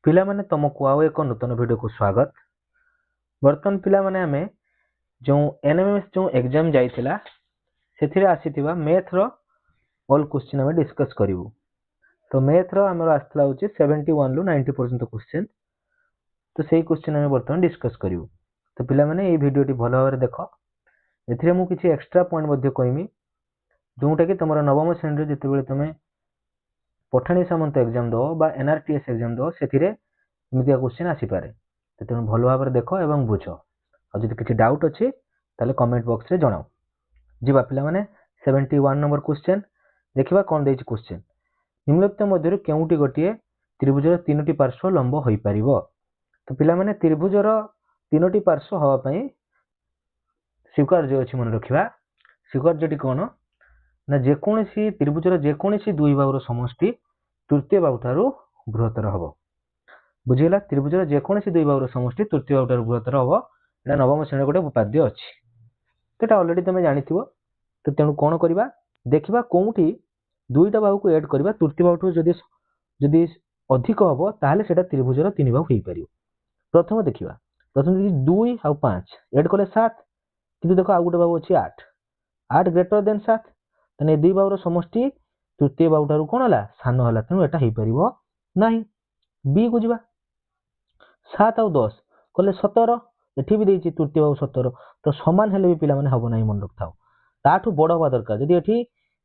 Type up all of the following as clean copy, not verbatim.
ପିଲାମାନେ ତମକୁ ଆଉ ଏକ ନୂତନ ଭିଡ଼ିଓକୁ ସ୍ୱାଗତ। ବର୍ତ୍ତମାନ ପିଲାମାନେ ଆମେ ଯେଉଁ ଏନଏମଏସ୍ ଯେଉଁ ଏକ୍ଜାମ ଯାଇଥିଲା ସେଥିରେ ଆସିଥିବା ମ୍ୟାଥର ଅଲ୍ କ୍ୱେଶ୍ଚିନ୍ ଆମେ ଡିସ୍କସ୍ କରିବୁ। ତ ମ୍ୟାଥର ଆମର ଆସିଥିଲା ହେଉଛି 71 ରୁ 90 ପର୍ଯ୍ୟନ୍ତ କ୍ୱେଶ୍ଚିନ୍। ତ ସେଇ କ୍ୱେଶ୍ଚିନ୍ ଆମେ ବର୍ତ୍ତମାନ ଡିସ୍କସ୍ କରିବୁ। ତ ପିଲାମାନେ ଏଇ ଭିଡ଼ିଓଟି ଭଲ ଭାବରେ ଦେଖ। ଏଥିରେ ମୁଁ କିଛି ଏକ୍ସଟ୍ରା ପଏଣ୍ଟ ମଧ୍ୟ କହିମି ଯେଉଁଟାକି ତୁମର ନବମ ଶ୍ରେଣୀରେ ଯେତେବେଳେ ତୁମେ ପଠାଣି ସାମନ୍ତ ଏକ୍ଜାମ ଦେବ ବା NRTS ଏକ୍ଜାମ ଦେବ ସେଥିରେ ଏମିତିଆ କ୍ୱେଶ୍ଚିନ୍ ଆସିପାରେ। ତେଣୁ ଭଲ ଭାବରେ ଦେଖ ଏବଂ ବୁଝ। ଆଉ ଯଦି କିଛି ଡାଉଟ୍ ଅଛି ତାହେଲେ କମେଣ୍ଟ ବକ୍ସରେ ଜଣାଅ। ଯିବା ପିଲାମାନେ 71 ନମ୍ବର କ୍ୱେଶ୍ଚିନ୍ ଦେଖିବା କ'ଣ ଦେଇଛି କ୍ୱେଶ୍ଚିନ୍। ନିମ୍ନଲିଖିତ ମଧ୍ୟରୁ କେଉଁଟି ଗୋଟିଏ ତ୍ରିଭୁଜର ତିନୋଟି ପାର୍ଶ୍ୱ ଲମ୍ବ ହୋଇପାରିବ? ତ ପିଲାମାନେ ତ୍ରିଭୁଜର ତିନୋଟି ପାର୍ଶ୍ୱ ହେବା ପାଇଁ ସ୍ୱୀକାର୍ଯ୍ୟ ଅଛି ମନେ ରଖିବା। ସ୍ୱୀକାର୍ଯ୍ୟଟି କ'ଣ ନା ଯେକୌଣସି ତ୍ରିଭୁଜର ଯେକୌଣସି ଦୁଇ ବାହୁର ସମଷ୍ଟି ତୃତୀୟ ବାହୁ ଠାରୁ ବୃହତ୍ତର ହେବ। ବୁଝିଗଲା? ତ୍ରିଭୁଜର ଯେକୌଣସି ଦୁଇ ବାହୁର ସମଷ୍ଟି ତୃତୀୟ ବାହୁ ଠାରୁ ବୃହତ୍ତର ହେବ। ଏଇଟା ନବମ ଶ୍ରେଣୀର ଗୋଟେ ଉପାଦ୍ୟ ଅଛି। ଏଇଟା ଅଲରେଡି ତମେ ଜାଣିଥିବ। ତ ତେଣୁ କ'ଣ କରିବା ଦେଖିବା କୋଉଠି ଦୁଇଟା ବାହୁକୁ ଏଡ୍ କରିବା ତୃତୀୟ ବାହୁଠୁ ଯଦି ଅଧିକ ହେବ ତାହେଲେ ସେଟା ତ୍ରିଭୁଜର ତିନି ବାହୁ ହେଇପାରିବ। ପ୍ରଥମେ ଦେଖିବା ପ୍ରଥମେ 2 ଆଉ 5 ଏଡ୍ କଲେ 7 କିନ୍ତୁ ଦେଖ ଆଉ ଗୋଟେ ବାହୁ ଅଛି 8 ଗ୍ରେଟର ଦେନ୍ 7 ତାହେଲେ ଏ ଦୁଇ ବାହୁର ସମଷ୍ଟି ତୃତୀୟ ବାହୁ ଠାରୁ କ'ଣ ହେଲା ସାନ ହେଲା। ତେଣୁ ଏଟା ହେଇପାରିବ ନାହିଁ। ବି କୁ ଯିବା 7 ଆଉ 10 କଲେ 17 ଏଠି ବି ଦେଇଛି ତୃତୀୟ ବାହୁ 17 ତ ସମାନ ହେଲେ ବି ପିଲାମାନେ ହବ ନାହିଁ ମନେ ରଖିଥାଉ। ତାଠୁ ବଡ଼ ହବା ଦରକାର। ଯଦି ଏଠି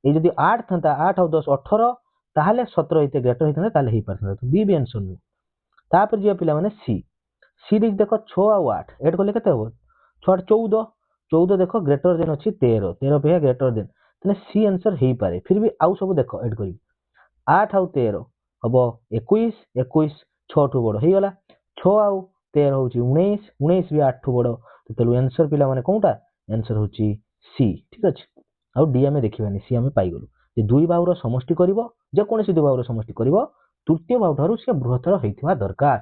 ଏଇ ଯଦି 8 ଥାନ୍ତା 8 ଆଉ 10 18 ତାହେଲେ 17 ଏତେ ଗ୍ରେଟର ହେଇଥାନ୍ତା ତାହେଲେ ହେଇପାରିଥାନ୍ତା। ତ ବି ଆନ୍ସର ନୁହେଁ। ତାପରେ ଯିବା ପିଲାମାନେ ସି ଦେଇଛି ଦେଖ 6 ଆଉ 8 ଏଡ୍ କଲେ କେତେ ହବ 6 8 14 ଦେଖ ଗ୍ରେଟର ଦେନ୍ ଅଛି 13 ଅପେକ୍ଷା ଗ୍ରେଟର ଦେନ୍ ତାହେଲେ ସି ଆନ୍ସର ହେଇପାରେ। ଫିର ବି ଆଉ ସବୁ ଦେଖ ଏଡ୍ କରିବି 8 ଆଉ 13 ହବ 21 6 ଠୁ ବଡ଼ ହେଇଗଲା। 6 ଆଉ 13 ହଉଛି 19 ବି 8 ଠୁ ବଡ଼। ତେଣୁ ଆନ୍ସର ପିଲାମାନେ କୋଉଟା ଆନ୍ସର ହଉଛି ସି। ଠିକ ଅଛି। ଆଉ ଡି ଆମେ ଦେଖିବାନି ସି ଆମେ ପାଇଗଲୁ। ଯେ ଦୁଇ ବାହୁର ସମଷ୍ଟି କରିବ ଯେକୌଣସି ଦୁଇ ବାହୁର ସମଷ୍ଟି କରିବ ତୃତୀୟ ବାହୁ ଠାରୁ ସିଏ ବୃହତ୍ତର ହେଇଥିବା ଦରକାର।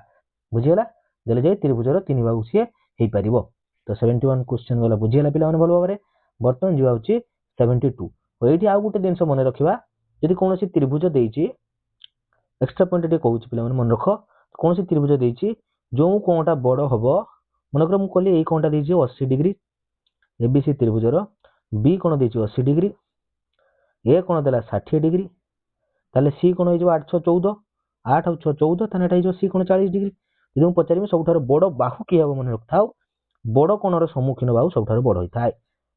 ବୁଝିଗଲା? ଦେଲେ ଯାଇ ତ୍ରିଭୁଜର ତିନି ବାହୁ ସିଏ ହେଇପାରିବ। ତ 71 କ୍ୱେଶ୍ଚିନ୍ ଗଲା ବୁଝିଗଲା ପିଲାମାନେ ଭଲ ଭାବରେ। ବର୍ତ୍ତମାନ ଯିବା ହଉଛି 72। ଏଇଠି ଆଉ ଗୋଟେ ଜିନିଷ ମନେ ରଖିବା ଯଦି କୌଣସି ତ୍ରିଭୁଜ ଦେଇଛି ଏକ୍ସଟ୍ରା ପଏଣ୍ଟ ଟିକେ କହୁଛି ପିଲାମାନେ ମନେ ରଖ। କୌଣସି ତ୍ରିଭୁଜ ଦେଇଛି ଯୋଉ କୋଣଟା ବଡ଼ ହବ ମନେକର ମୁଁ କହିଲି ଏଇ କୋଣଟା ଦେଇଛି 80 ଡିଗ୍ରୀ ABC ତ୍ରିଭୁଜର ବି କୋଣ ଦେଇଛି 80 ଡିଗ୍ରୀ ଏ କୋଣ ଦେଲା 60 ଡିଗ୍ରୀ ତାହେଲେ ସି କୋଣ ହେଇଯିବ 8 6 14 8 ଆଉ 6 14 ତାହେଲେ ଏଟା ହେଇଯିବ ସି କୋଣ 40 ଡିଗ୍ରୀ। ଯଦି ମୁଁ ପଚାରିବି ସବୁଠାରୁ ବଡ଼ ବାହୁ କିଏ ହବ ମନେ ରଖିଥାଉ ବଡ଼ କୋଣର ସମ୍ମୁଖୀନ ବାହୁ ସବୁଠାରୁ ବଡ଼ ହୋଇଥାଏ।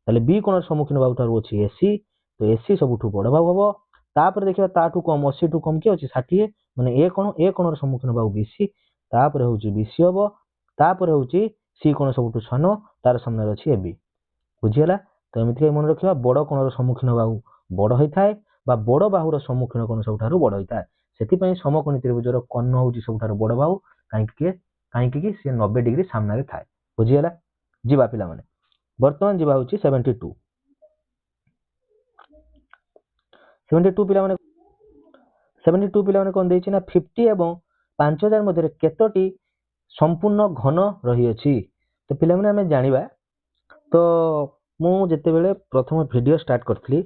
ତାହେଲେ ବି କୋଣର ସମ୍ମୁଖୀନ ବାହୁ ଠାରୁ ଅଛି ଏସି ତ ଏସି ସବୁଠୁ ବଡ଼ ବାହୁ ହବ। ତାପରେ ଦେଖିବା ତାଠୁ କମ 80 ଠୁ କମ କିଏ ଅଛି 60 ମାନେ ଏ କୋଣର ସମ୍ମୁଖୀନ ବାହୁ ବିସି ତାପରେ ହଉଛି ବିସି ହବ ତାପରେ ହଉଛି ସି କୋଣ ସବୁଠୁ ସାନ ତାର ସାମ୍ନାରେ ଅଛି এবି। ବୁଝିଗଲା? ତ ଏମିତି ମନେ ରଖିବା ବଡ଼ କୋଣର ସମ୍ମୁଖୀନ ବାହୁ ବଡ଼ ହୋଇଥାଏ ବା ବଡ଼ ବାହୁର ସମ୍ମୁଖୀନ କୋଣ ସବୁଠାରୁ ବଡ଼ ହୋଇଥାଏ। ସେଥିପାଇଁ ସମକୋଣୀ ତ୍ରିଭୁଜର କର୍ଣ୍ଣ ହଉଛି ସବୁଠାରୁ ବଡ଼ ବାହୁ କାହିଁକି କି ସେ 90 ଡିଗ୍ରୀ ସାମ୍ନାରେ ଥାଏ। ବୁଝିଗଲା? ଯିବା ପିଲାମାନେ ବର୍ତ୍ତମାନ ଯିବା ହଉଛି 72 ପିଲାମାନେ କ'ଣ ଦେଇଛି ନା 50 ଏବଂ 5000 ମଧ୍ୟରେ କେତୋଟି ସମ୍ପୂର୍ଣ୍ଣ ଘନ ରହିଅଛି? ତ ପିଲାମାନେ ଆମେ ଜାଣିବା ତ ମୁଁ ଯେତେବେଳେ ପ୍ରଥମ ଭିଡ଼ିଓ ଷ୍ଟାର୍ଟ କରିଥିଲି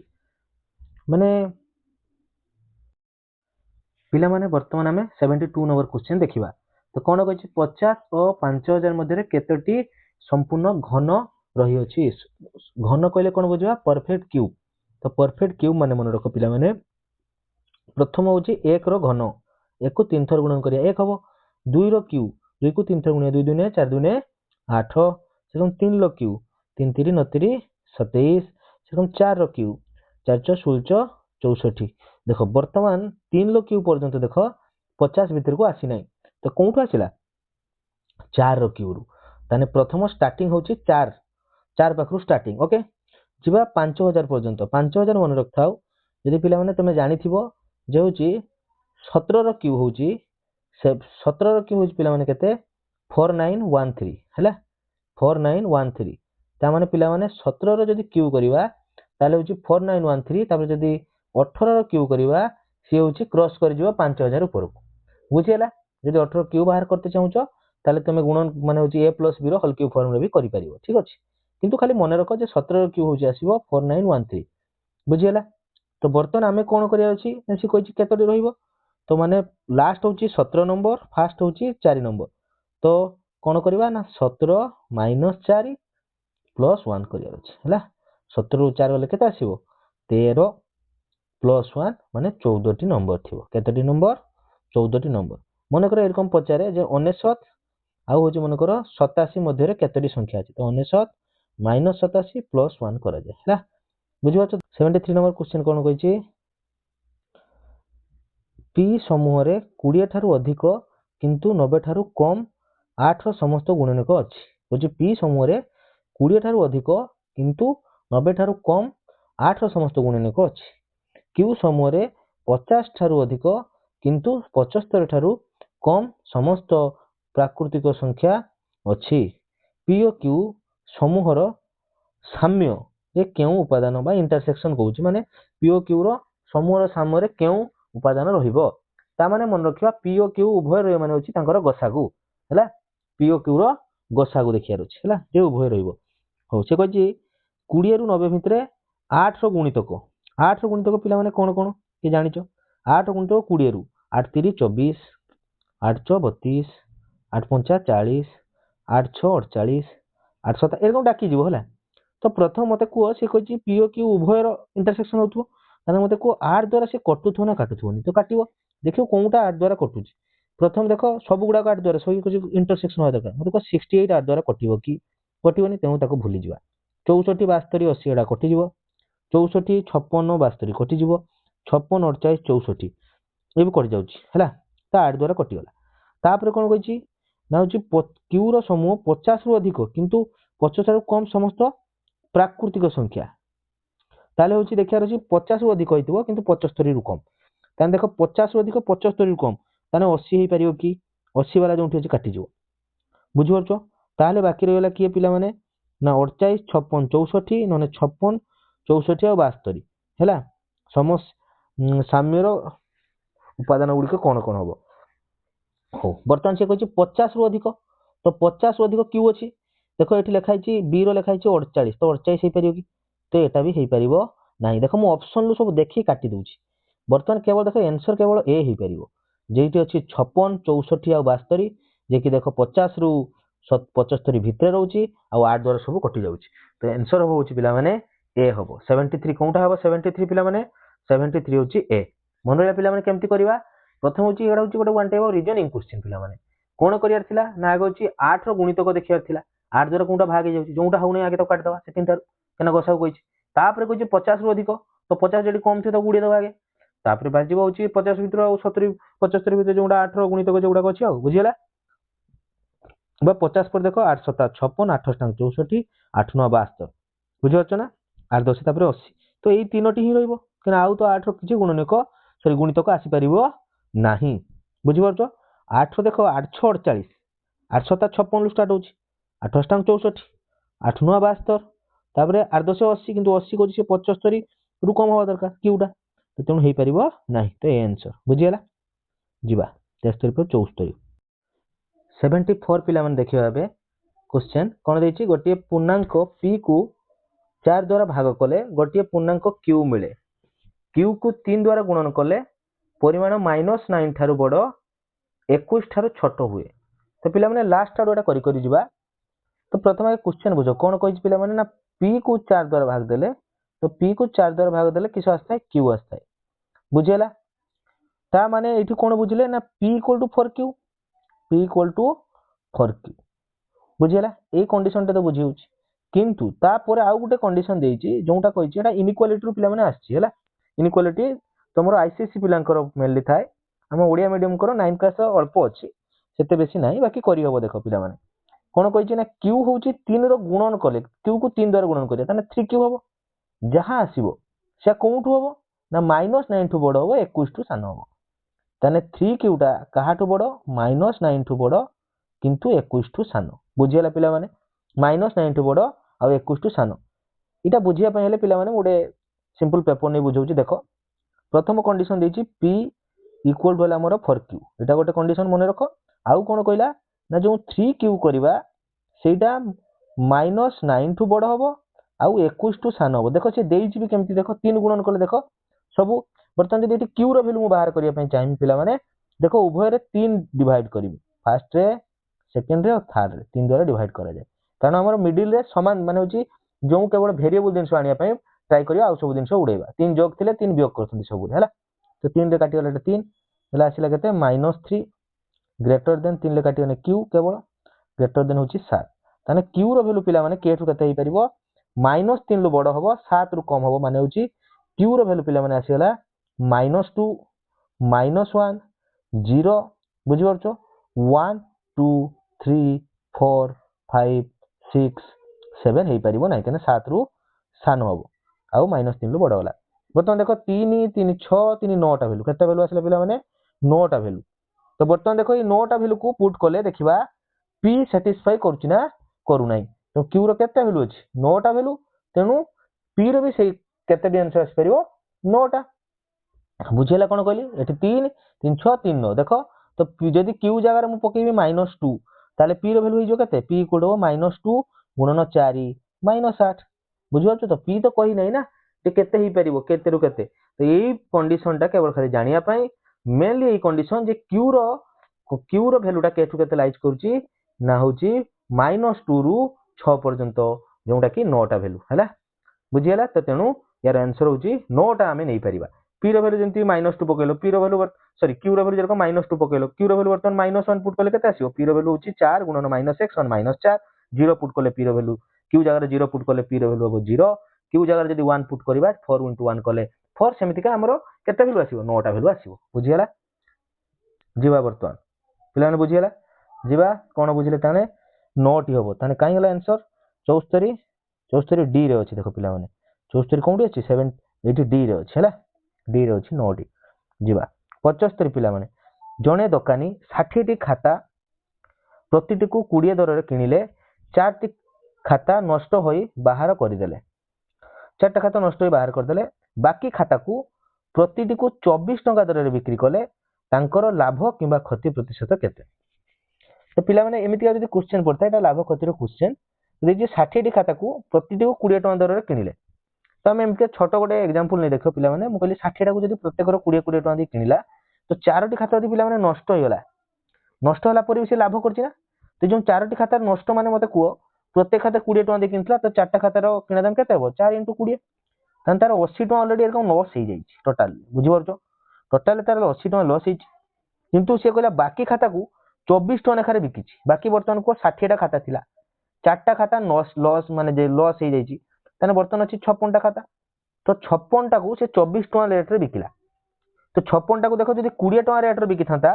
ମାନେ ପିଲାମାନେ ବର୍ତ୍ତମାନ ଆମେ 72 ନମ୍ବର କ୍ୱେଶ୍ଚିନ୍ ଦେଖିବା। ତ କ'ଣ କହିଛି 50 ଓ 5000 ମଧ୍ୟରେ କେତୋଟି ସମ୍ପୂର୍ଣ୍ଣ ଘନ ରହିଅଛି? ଘନ କହିଲେ କ'ଣ ବୁଝିବା ପରଫେକ୍ଟ କ୍ୟୁବ। ତ ପରଫେକ୍ଟ କ୍ୟୁବ ମାନେ ମନେ ରଖ ପିଲାମାନେ ପ୍ରଥମ ହଉଛି 1 ର ଘନ 1 କୁ 3 ଥର ଗୁଣନ କରିବା 1 ହବ। 2 ର କ୍ୟୁବ 2 କୁ 3 ଥର ଗୁଣିବା 2 2 4 2 8 ସେକଣ୍ଡ 3 ର କ୍ୟୁବ 3 3 9 3 27 ସେକଣ୍ଡ 4 ର କ୍ୟୁବ 4 4 16 64। ଦେଖ ବର୍ତ୍ତମାନ 3 ର କ୍ୟୁବ ପର୍ଯ୍ୟନ୍ତ ଦେଖ 50 ଭିତରକୁ ଆସିନାହିଁ ତ କୋଉଠୁ ଆସିଲା 4 ର କ୍ୟୁବରୁ। ତାହେଲେ ପ୍ରଥମ ଷ୍ଟାର୍ଟିଂ ହଉଛି 4 ପାଖରୁ ଷ୍ଟାର୍ଟିଂ। ଓକେ ଯିବା 5000 ପର୍ଯ୍ୟନ୍ତ 5000 ମନେ ରଖିଥାଉ। ଯଦି ପିଲାମାନେ ତମେ ଜାଣିଥିବ ଯେ ହଉଛି 17 ର କ୍ୟୁବ ହଉଛି 17 ର କ୍ୟୁବ ହଉଛି ପିଲାମାନେ କେତେ 4913 ହେଲା 4913। ତାମାନେ ପିଲାମାନେ 17 ର ଯଦି କ୍ୟୁବ କରିବା ତାହେଲେ ହଉଛି 4913 ତାପରେ ଯଦି 18 ର କ୍ୟୁବ କରିବା ସିଏ ହଉଛି କ୍ରସ୍ କରିଯିବ 5000 ଉପରକୁ। ବୁଝିହେଲା? ଯଦି 18 କ୍ୟୁବ ବାହାର କରତେ ଚାହୁଁଛ ତାହେଲେ ତମେ ଗୁଣନ ମାନେ ହଉଛି a ପ୍ଲସ b ର ହୋଲ କ୍ୟୁବ ଫର୍ମରେ ବି କରିପାରିବ। ଠିକ ଅଛି କିନ୍ତୁ ଖାଲି ମନେ ରଖ ଯେ 17 ର କ୍ୟୁବ ହଉଛି ଆସିବ 4913। ବୁଝିହେଲା? ତ ବର୍ତ୍ତମାନ ଆମେ କ'ଣ କରିବାର ଅଛି ସେ କହିଛି କେତୋଟି ରହିବ तो माने लास्ट हूँ 17 नंबर फास्ट हूँ 4 नंबर तो कौन करवा ना 17 माइनस 4 प्लस 1 करार अच्छे है 17 रु 4 गले के 13 प्लस 1 माने 14 टी नंबर थी केतोटी नंबर 14 टी नंबर मनकर एरकम पचारे 99 आउ हूँ मनकर 87 मध्य केतोटी संख्या अच्छे तो 99 माइनस 87 प्लस 1 करा जाए बुझिपार 73 नंबर क्वेश्चन कौन कही पी समूह रे 20 ठारू अधिक किंतु 90 ठारू कम 8 समस्त गुणनक अच्छी बुझे पी समूह रे 20 ठारू अधिक किंतु 90 ठारू कम 8 समस्त गुणनक अच्छी क्यू समूह रे 50 ठारू अधिक किंतु 75 ठारू कम समस्त प्राकृतिक संख्या अच्छी पी और क्यू समूहर साम्य रे केउ उपादान बा इंटरसेक्शन कहूँ माने पी और क्यू रो समूहर साम्य रे केउ उपादान रहिबो ता माने मन रखिबा पी और क्यू उभय रे माने होची तांकर गसागु हैला पी और क्यू रो गसागु देखियार अछि हैला जे उभय रहिबो हो से कहछि 20 रु 90 भितरे 8 रो गुणितक 8 रो गुणितक पिला माने कोन कोन के जानिचो 8 रो गुणितक 20 रु 8 3 24 8 6 32 8 5 40 8 6 48 8 7 एरकम डाकी जीवो हैला तो प्रथम मते को से कहछि पी और क्यू उभय रो इंटरसेक्शन होतबो ताने मते को 8 द्वारा से कटुथो ना काटुथोनी तो काटिबो देखियो कोनटा 8 द्वारा कटुची प्रथम देखो सब गुडा 8 द्वारा सही कुछ इंटरसेक्शन हो दरकार मते को 68 8 द्वारा कटिबो कि कटिबोनी तेनु ताको भूली जिवा 64 72 80 एडा कटि जिवो 64 56 72 कटि जिवो 56 48 64 ये भी कटि जाउची हैला ता 8 द्वारा कटि गला तापर कोन कहछि ना होची क्यू रो समूह 50 रु अधिक किंतु 50 रु कम समस्त प्राकृतिक संख्या ताले होची देखियार अछि 50 रु अधिक होइतिबो किंतु 75 रु कम ताने देखो 50 रु अधिक 75 रु कम ताने 80 हेई परियो कि 80 वाला जोंठी अछि काटि जिवो बुझि परछो ताले बाकी रहिला किए पिला माने ना 48 56 64 नने 56 64 और 72 हैला समस साम्यर उपादान गुडी कोन कोन हबो हो बर्तमान से कहछि 50 रु अधिक तो 50 रु अधिक क्यू अछि देखो एठी लिखा अछि बी रो लिखा अछि 48 तो 48 हेई परियो कि तो एटा भी हेई परिबो नाही देखो मु ऑप्शन लु सब देखि काटि दउछि बर्तमान केवल देखो आंसर केवल ए हेई परिबो जेठी अछि 56 64 और 72 जे कि देखो 50 रु 75 भितर रहउछि आ 8 द्वारा सब कटि जाउछि तो आंसर होउछि पिला माने ए हबो 73 कोनटा हबो 73 पिला माने 73 होउछि ए मन रहला पिला माने केमति करबा प्रथम होउछि एडा होउछि गोटे one type of reasoning question पिला माने कोन करियार थिला ना आगे होउछि 8 रो गुणितक देखियार थिला 8 द्वारा कोनटा भाग हे जाउछि जोंटा होउनै आगे तो काट दबा से तीनटा केना गसाउ कहिछि तापर कहिछि 50 रु अधिक तो 50 जडी कम थि तो गुडी दबा आगे तापर बाजिबो होउछि 50 भितर और 70 75 भितर जोंटा 8 रो गुणितक जोडा अछि आ बुझियला बा 50 पर देखो 8 7 56 8 7 64 8 9 72 बुझि परछ ना 8 10 तापर 80 तो एई तीनोटी ही रहइबो केना आउ तो 8 रो किछि गुणनक सॉरी गुणितक आसी परिबो नाही बुझि परछ 8 रो देखो 8 6 48 8 7 56 लु स्टार्ट होछि 8 8 64 8 9 72 तापर 8 10 80 किंतु 80 को से 75 रु कम होवा दरकार क्यूटा तो तेणु हेई परिबो नाही तो ए आंसर बुझियला जिबा 73 पर 74 74 पिला मन देखिबा बे क्वेश्चन कोन देछि गोटे पूर्णांक p को 4 द्वारा भाग कले गोटे पूर्णांक q मिले q को 3 द्वारा गुणन कले परिमाण -9 थारु बड़ 21 थारु छोट हुए तो पिला माने लास्ट आडो एटा करि करि जिबा तो प्रथम आगे क्वेश्चन बुझो कोन कहिछि पिला माने ना p को 4 द्वारा भाग देले तो p को 4 द्वारा भाग देले किस आस्ताय q आस्ताय बुझियला ता माने एठी कोन बुझिले ना p = 4q p = 4q बुझियला ए कंडीशन ते तो बुझी होछि किंतु ता परे आउ गुटे कंडीशन देछि जोंटा कहिछि एटा इनइक्वालिटी रु पिला माने आछि हैला इनइक्वालिटी तमरो आईसीएससी पिलांकर मेनली थाए हम ओडिया मीडियम करो 9 क्लास अल्प अछि सेते बेसी नाही बाकी करि हबो देखो पिला माने कोन कहिछि ना q होछि 3 रो गुणन कले q को 3 द्वारा गुणन करिया ताने 3q हबो जहां आसीबो से कोउठु हबो ना -9 ठु बड़ हबो 21 ठु सान हबो ताने 3q टा काहाठु बड़ -9 ठु बड़ किंतु 21 ठु सान बुझियला पिला माने -9 ठु बड़ आ 21 ठु सान इटा बुझिया पय हेले पिला माने गोटे सिंपल पेपर नै बुझौछि देखो प्रथम कंडीशन देछि p इक्वल होला हमर 4q एटा गोटे कंडीशन मने रखो आउ कोन कहला ना जो 3q करबा सेटा -9 ठु बड़ हबो आउ 21 ठु सान हबो देखो से देइछि भी केमति देखो 3 गुणन करले देखो सब बर्तमान जदि क्यू रो वैल्यू बाहर करने चाहिए पिला माने देखो उभय 3 डिवाइड करी फास्ट रे सेकेंड रे और थर्ड रे 3 द्वारा डिवाइड करा जाए कारण हमर मिडिल रे समान माने होची जो केवल वेरिएबल जिंस आनिया पई ट्राई करिया आ सब जिंस उड़ेबा 3 जोग थिले 3 वियोग करथि सब हैला तो 3 रे काटी गले 3 हैला आसिला केते -3 ग्रेटर देन 3 रे काटी गने क्यू केवल ग्रेटर देन होची 7 ताने क्यू रो वैल्यू पिला माने के टू केते हे परिबो -3 लु बड़ हबो 7 रु कम हबो माने होची क्यू रो वैल्यू पिला माने आसीला -2 -1 0 बुझी परछो 1 2 3 4 5 6 7 हे परिबो नै कने 7 रु सान हबो आउ -3 लु बड़ होला बर्तमान देखो 3 3 6 3 9 टा वैल्यू केते वैल्यू आसीला पिला माने 9 टा वैल्यू तो बर्तमान देखो ये 9 टा वैल्यू को पुट करले देखिबा p सैटिस्फाई करछि ना करू नै तो q रो केते वैल्यू अछि 9 टा वैल्यू तेनु p रो भी सेही केते डी आंसर आसी परिबो 9 टा बुझेला कोन कहली एठी 3 3 6 3 9 देखो तो जदि q जगह मु पकेबी -2 ताले p रो वैल्यू हिजो केते p इक्वल हो -2 गुणन 4 -8 बुझियो तो p तो कहि नै ना ते केते ही परिबो केते रु केते तो एई कंडीशन टा केवल खाली जानिया पई मेनली एई कंडीशन जे q रो वैल्यूटा केठु केते लाइज करूची ना होची -2 रु 6 पर्यंत जोंटा कि 9 टा वैल्यू हैला बुझियला तो तेनु यार आंसर होची 9 टा हमें नै परिबा p रो वैल्यू जेंति -2 पकेलो p रो वैल्यू सॉरी q रो वैल्यू जेरको -2 पकेलो q रो वैल्यू बर्तन -1 पुट करले केते आसीबो p रो वैल्यू होची 4 गुणन -x और -4 0 पुट करले p रो वैल्यू q जगह 0 पुट करले p रो वैल्यू हो 0 q जगह जदी 1 पुट करबा 4 * 1 करले 4 सेमिति का हमरो केते वैल्यू आसीबो 9 टा वैल्यू आसीबो बुझियला जीवा बर्तमान पिला ने बुझियला जीवा कोन बुझिले ताने 9 टी होबो ताने काई होला आंसर 74 डी रे अछि देखो पिला माने 74 कोंडी अछि 7 एटी डी रे अछि हैला डी रे अछि 9 टी जीवा 75 पिला माने जणे दोकानी 60 टी खाता प्रतिटी को 20 दर रे किनिले 4 टी खाता नष्ट होई बाहर करि देले 4 टा खाता नष्ट होई बाहर कर देले बाकी खाता को प्रतिटी को 24 टंका दर रे बिक्री कले तांकर लाभ किबा क्षति प्रतिशत केते तो पिला माने एमिति जदी क्वेश्चन पड़ता एटा लाभ क्षति रो क्वेश्चन जे 60 टी खाता को प्रतिटी को 20 टंका दर रे किनिले तो हम एमके छोटो गोटे एग्जांपल नै देखो पिला माने मु कहली 60 टा को जदी प्रत्येक रो 20 टंका दे किनिला तो 4 टी खाता जदी पिला माने नष्ट होइला नष्ट होला पर भी से लाभ करछि ना तो जो 4 टी खाता नष्ट माने मते कुओ प्रत्येक खाता 20 टंका दे किनथला तो 4 टा खाता रो किना दाम केते हो 4 * 20 तन तार 80 टंका ऑलरेडी एरकम लॉस हो जाई टोटल बुझि परछो टोटल तार 80 टंका लॉस होई किंतु से कहला बाकी खाता को 24 टंका लेखारे बिकिछि बाकी वर्तमान को 60 टा खाता थिला 4 टा खाता लॉस माने जे लॉस हो जाई तने वर्तमान अछि 56 टा खाता तो 56 टा को से 24 टंका रेट रे बिकिला तो 56 टा को देखो जदी 20 टंका रेट रे बिकि थांता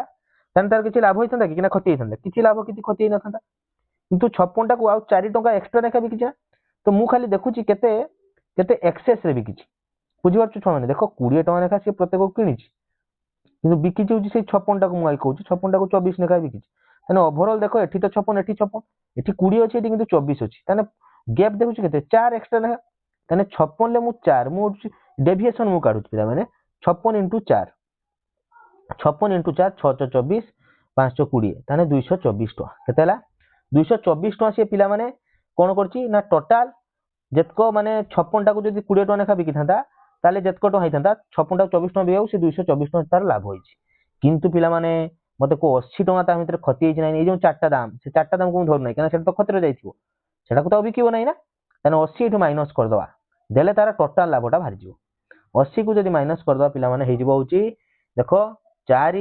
तने तार किछि लाभ होइथंदा कि ना क्षति होइथंदा किछि लाभ किछि क्षति होई नथंदा किंतु 56 टा को आ 4 टंका एक्स्ट्रा लेखा बिकिछि तो मु खाली देखुछि केते केते एक्सेस रे बिकिछि बुझि परछु छ माने देखो 20 टंका लेखा से प्रत्येक को किनिछि किंतु बिकिछि होछि से 56 टा को मु कहूछि 56 टा को 24 लेखा बिकिछि तने ओवरऑल देखो एठी तो 56 एठी 56 एठी 20 अछि एठी किंतु 24 अछि तने गैप देखुछि केते 4 एक्स्ट्रा लेखा तने 56 ले मु 4 मु डेविएशन मु काढुछि पिला माने 56 * 4 56 * 4 6 24 5 20 ताने 224 टका केतेला 224 टका से पिला माने कोन करछि ना टोटल जेतको माने 56 टा को जदी 20 टका लेखा बिकि थांता ताले जेतको टका होई थांता 56 टा 24 टका बियाउ से 224 टका तार लाभ होइछि किंतु पिला माने मते को 80 टका ता भितर खति होइछि नै ए जो चारटा दाम से चारटा दाम को धर नै केना सेटा तो खतरे जाइथिबो सेटा को तो बिकिबो नै ना तने 80 एठु माइनस कर दवा देले तार टोटल लाभटा बाहर जिवो 80 को जदी माइनस कर दवा पिला माने हे जिवो होछि देखो 4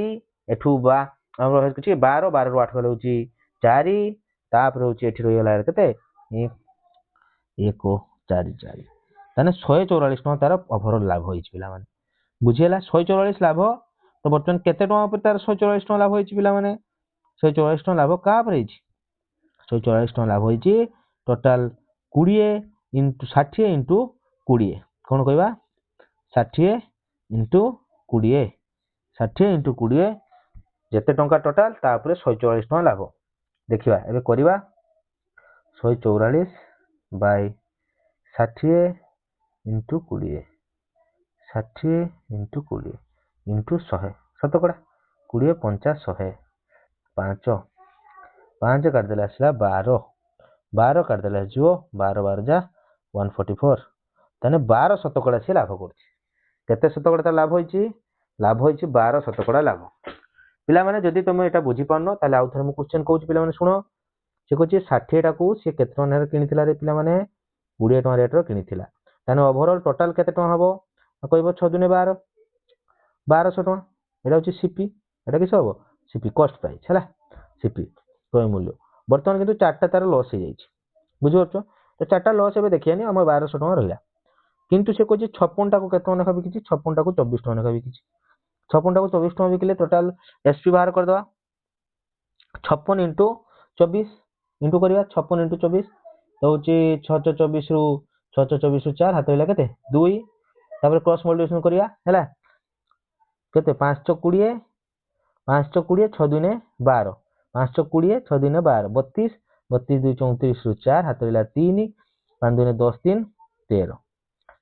एठु बा हमर होय किछि 12 12 रु 8 गले होछि 4 तापर होछि एठी रहि गेला केते 1 4 4 ताने 144 टका तार ओवरऑल लाभ होइछि पिला माने बुझियला 144 लाभ तो बर्तमान केते टका पर तार 144 टका लाभ होइछि पिला माने 144 टका लाभ का पर होइछि 144 टका लाभ होइछि टोटल 20 * 60 * 20 कोन कहबा 60 * 20 60 * 20 जेते टंका टोटल तापर 144 टका लाभ देखिबा एबे करिबा 144 बाय 60 * 20 60 * 20 * 100 शतकड़ा 20 50 100 5 5 काट देला आसला 12 12 काट देला जो 12 12 जा 144 तने 12 शतकड़ा से लाभ करछि केते शतकड़ा तार लाभ होइछि लाभ होइछि 12 शतकड़ा लाभ पिला माने जदि तुम एटा बुझी पारनो ताले आउ थरे मु क्वेश्चन कहूछि पिला माने सुनो से कहूछि 60 टाकू से केते टଙ୍କା रे किनिथिला रे पिला माने 20 टଙ୍କା रेट रो किनिथिला ताने ओवरऑल टोटल केते टଙ୍କା हबो कहबो 6 दुने 12 1200 टଙ୍କା एटा होछि सीपी एटा किस हबो सीपी कॉस्ट प्राइस हैला सीपी क्रय मूल्य वर्तमान किंतु चारटा तार लॉस हो जाइछि बुझि परछो तो चारटा लॉस एबे देखियानी हमर 1200 टଙ୍କା रहिला किंतु से कहछि 56 टाकू केते टଙ୍କା नेखा बिकिछि 56 टाकू 24 टଙ୍କା नेखा बिकिछि 56 टाकू 24 टଙ୍କା बिकिले टोटल एसपी बाहर कर दवा 56 इंटू 24 इंटू करिया 56 इंटू 24 तो होछि 624 रु 624 रु 4 हाथ होइला केते 2 तापर क्रॉस मल्टीप्लिकेशन करिया हैला केते 520 520 6 दुने 12 520 6 दुने 12 32 32 2 34 रु 4 हाथ होइला 3 5 दुने 10 3 13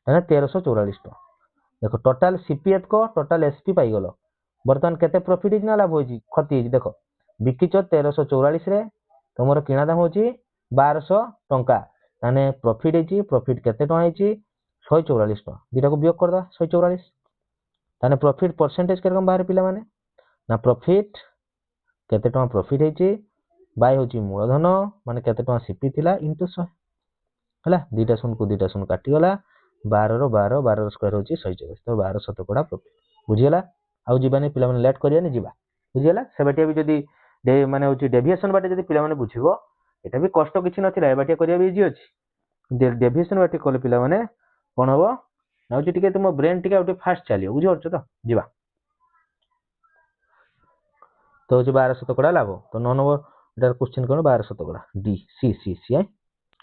ताने 1344 टଙ୍କା देखो टोटल सीपीएफ को टोटल एसपी पाई गलो वर्तमान केते प्रॉफिट इज ना लाभ होइछि क्षति इज देखो बिकिच 1344 रे तमरो किना दाम होछि 1200 टଙ୍କା ताने प्रॉफिट इज प्रॉफिट केते टଙ୍କା होइछि 144 टଙ୍କା दिटा को वियोग कर दा 144 ताने प्रॉफिट परसेंटेज केरकम बाहर पिला माने ना प्रॉफिट केते टଙ୍କା प्रॉफिट होइछि बाय होछि मूलधन माने केते टଙ୍କା सीपी थिला इनटू 100 हला दिटा सुन काटी गला 12 रो 12 12 रो स्क्वायर होछि 144 तो 12 शतकड़ा प्रॉफिट बुझियला आउ जीवानी पिला माने लेट करिया नि जीवा बुझियला सेबटिया भी जदी माने होछि डेविएशन बाटे जदी पिला माने बुझिबो एटा भी कष्ट किछि नथिला एबाटिया करिया भी इजी अछि डेविएशन बाटे कले पिला माने कोन हबो ना होछि टिके तुम ब्रेन टिके आउटे फास्ट चलियो बुझि परछ तो जीवा तो होछि 12 शतकड़ा लाभ तो 9 नंबर एटा क्वेश्चन कोन 12 शतकड़ा डी सी सी सी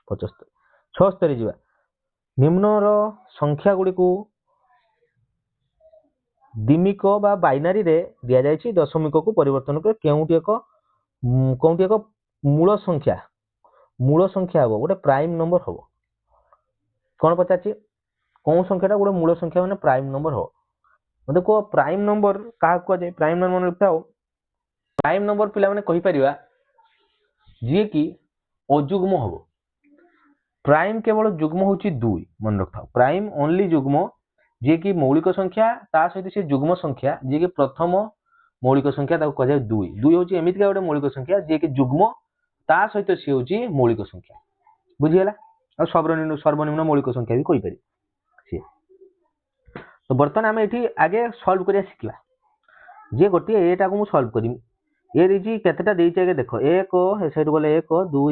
75 76 जीवा निम्नर संख्या गुडी को दिमिक बा बाइनारी रे दिया जायछि दशमिक को परिवर्तन कर केउटी एक मूल संख्या हबो गोटे प्राइम नंबर हबो कोन पचाछि कोन संख्याटा गोटे मूल संख्या माने प्राइम नंबर हबो मते को प्राइम नंबर का को जाय प्राइम नंबर लिखाओ प्राइम नंबर पिला माने कहि परिबा जे कि अजुग्म हबो प्राइम केवल जुग्म होची 2 मन रखथाओ प्राइम ओनली जुग्म जे कि मौलिक संख्या ता सहित से जुग्म संख्या जे कि प्रथम मौलिक संख्या ताको कह जाय 2 2 होची एमिति का गोटे मौलिक संख्या जे कि जुग्म ता सहित से होची मौलिक संख्या बुझियला आ सर्वनिम्न मौलिक संख्या भी कहि पारि से तो बर्तन हम एठी आगे सॉल्व करिया सिखला जे गोटे एटा को मु सॉल्व करिम ए रिजी केतेटा देइछ आगे देखो 1 हे साइड बोले 1 2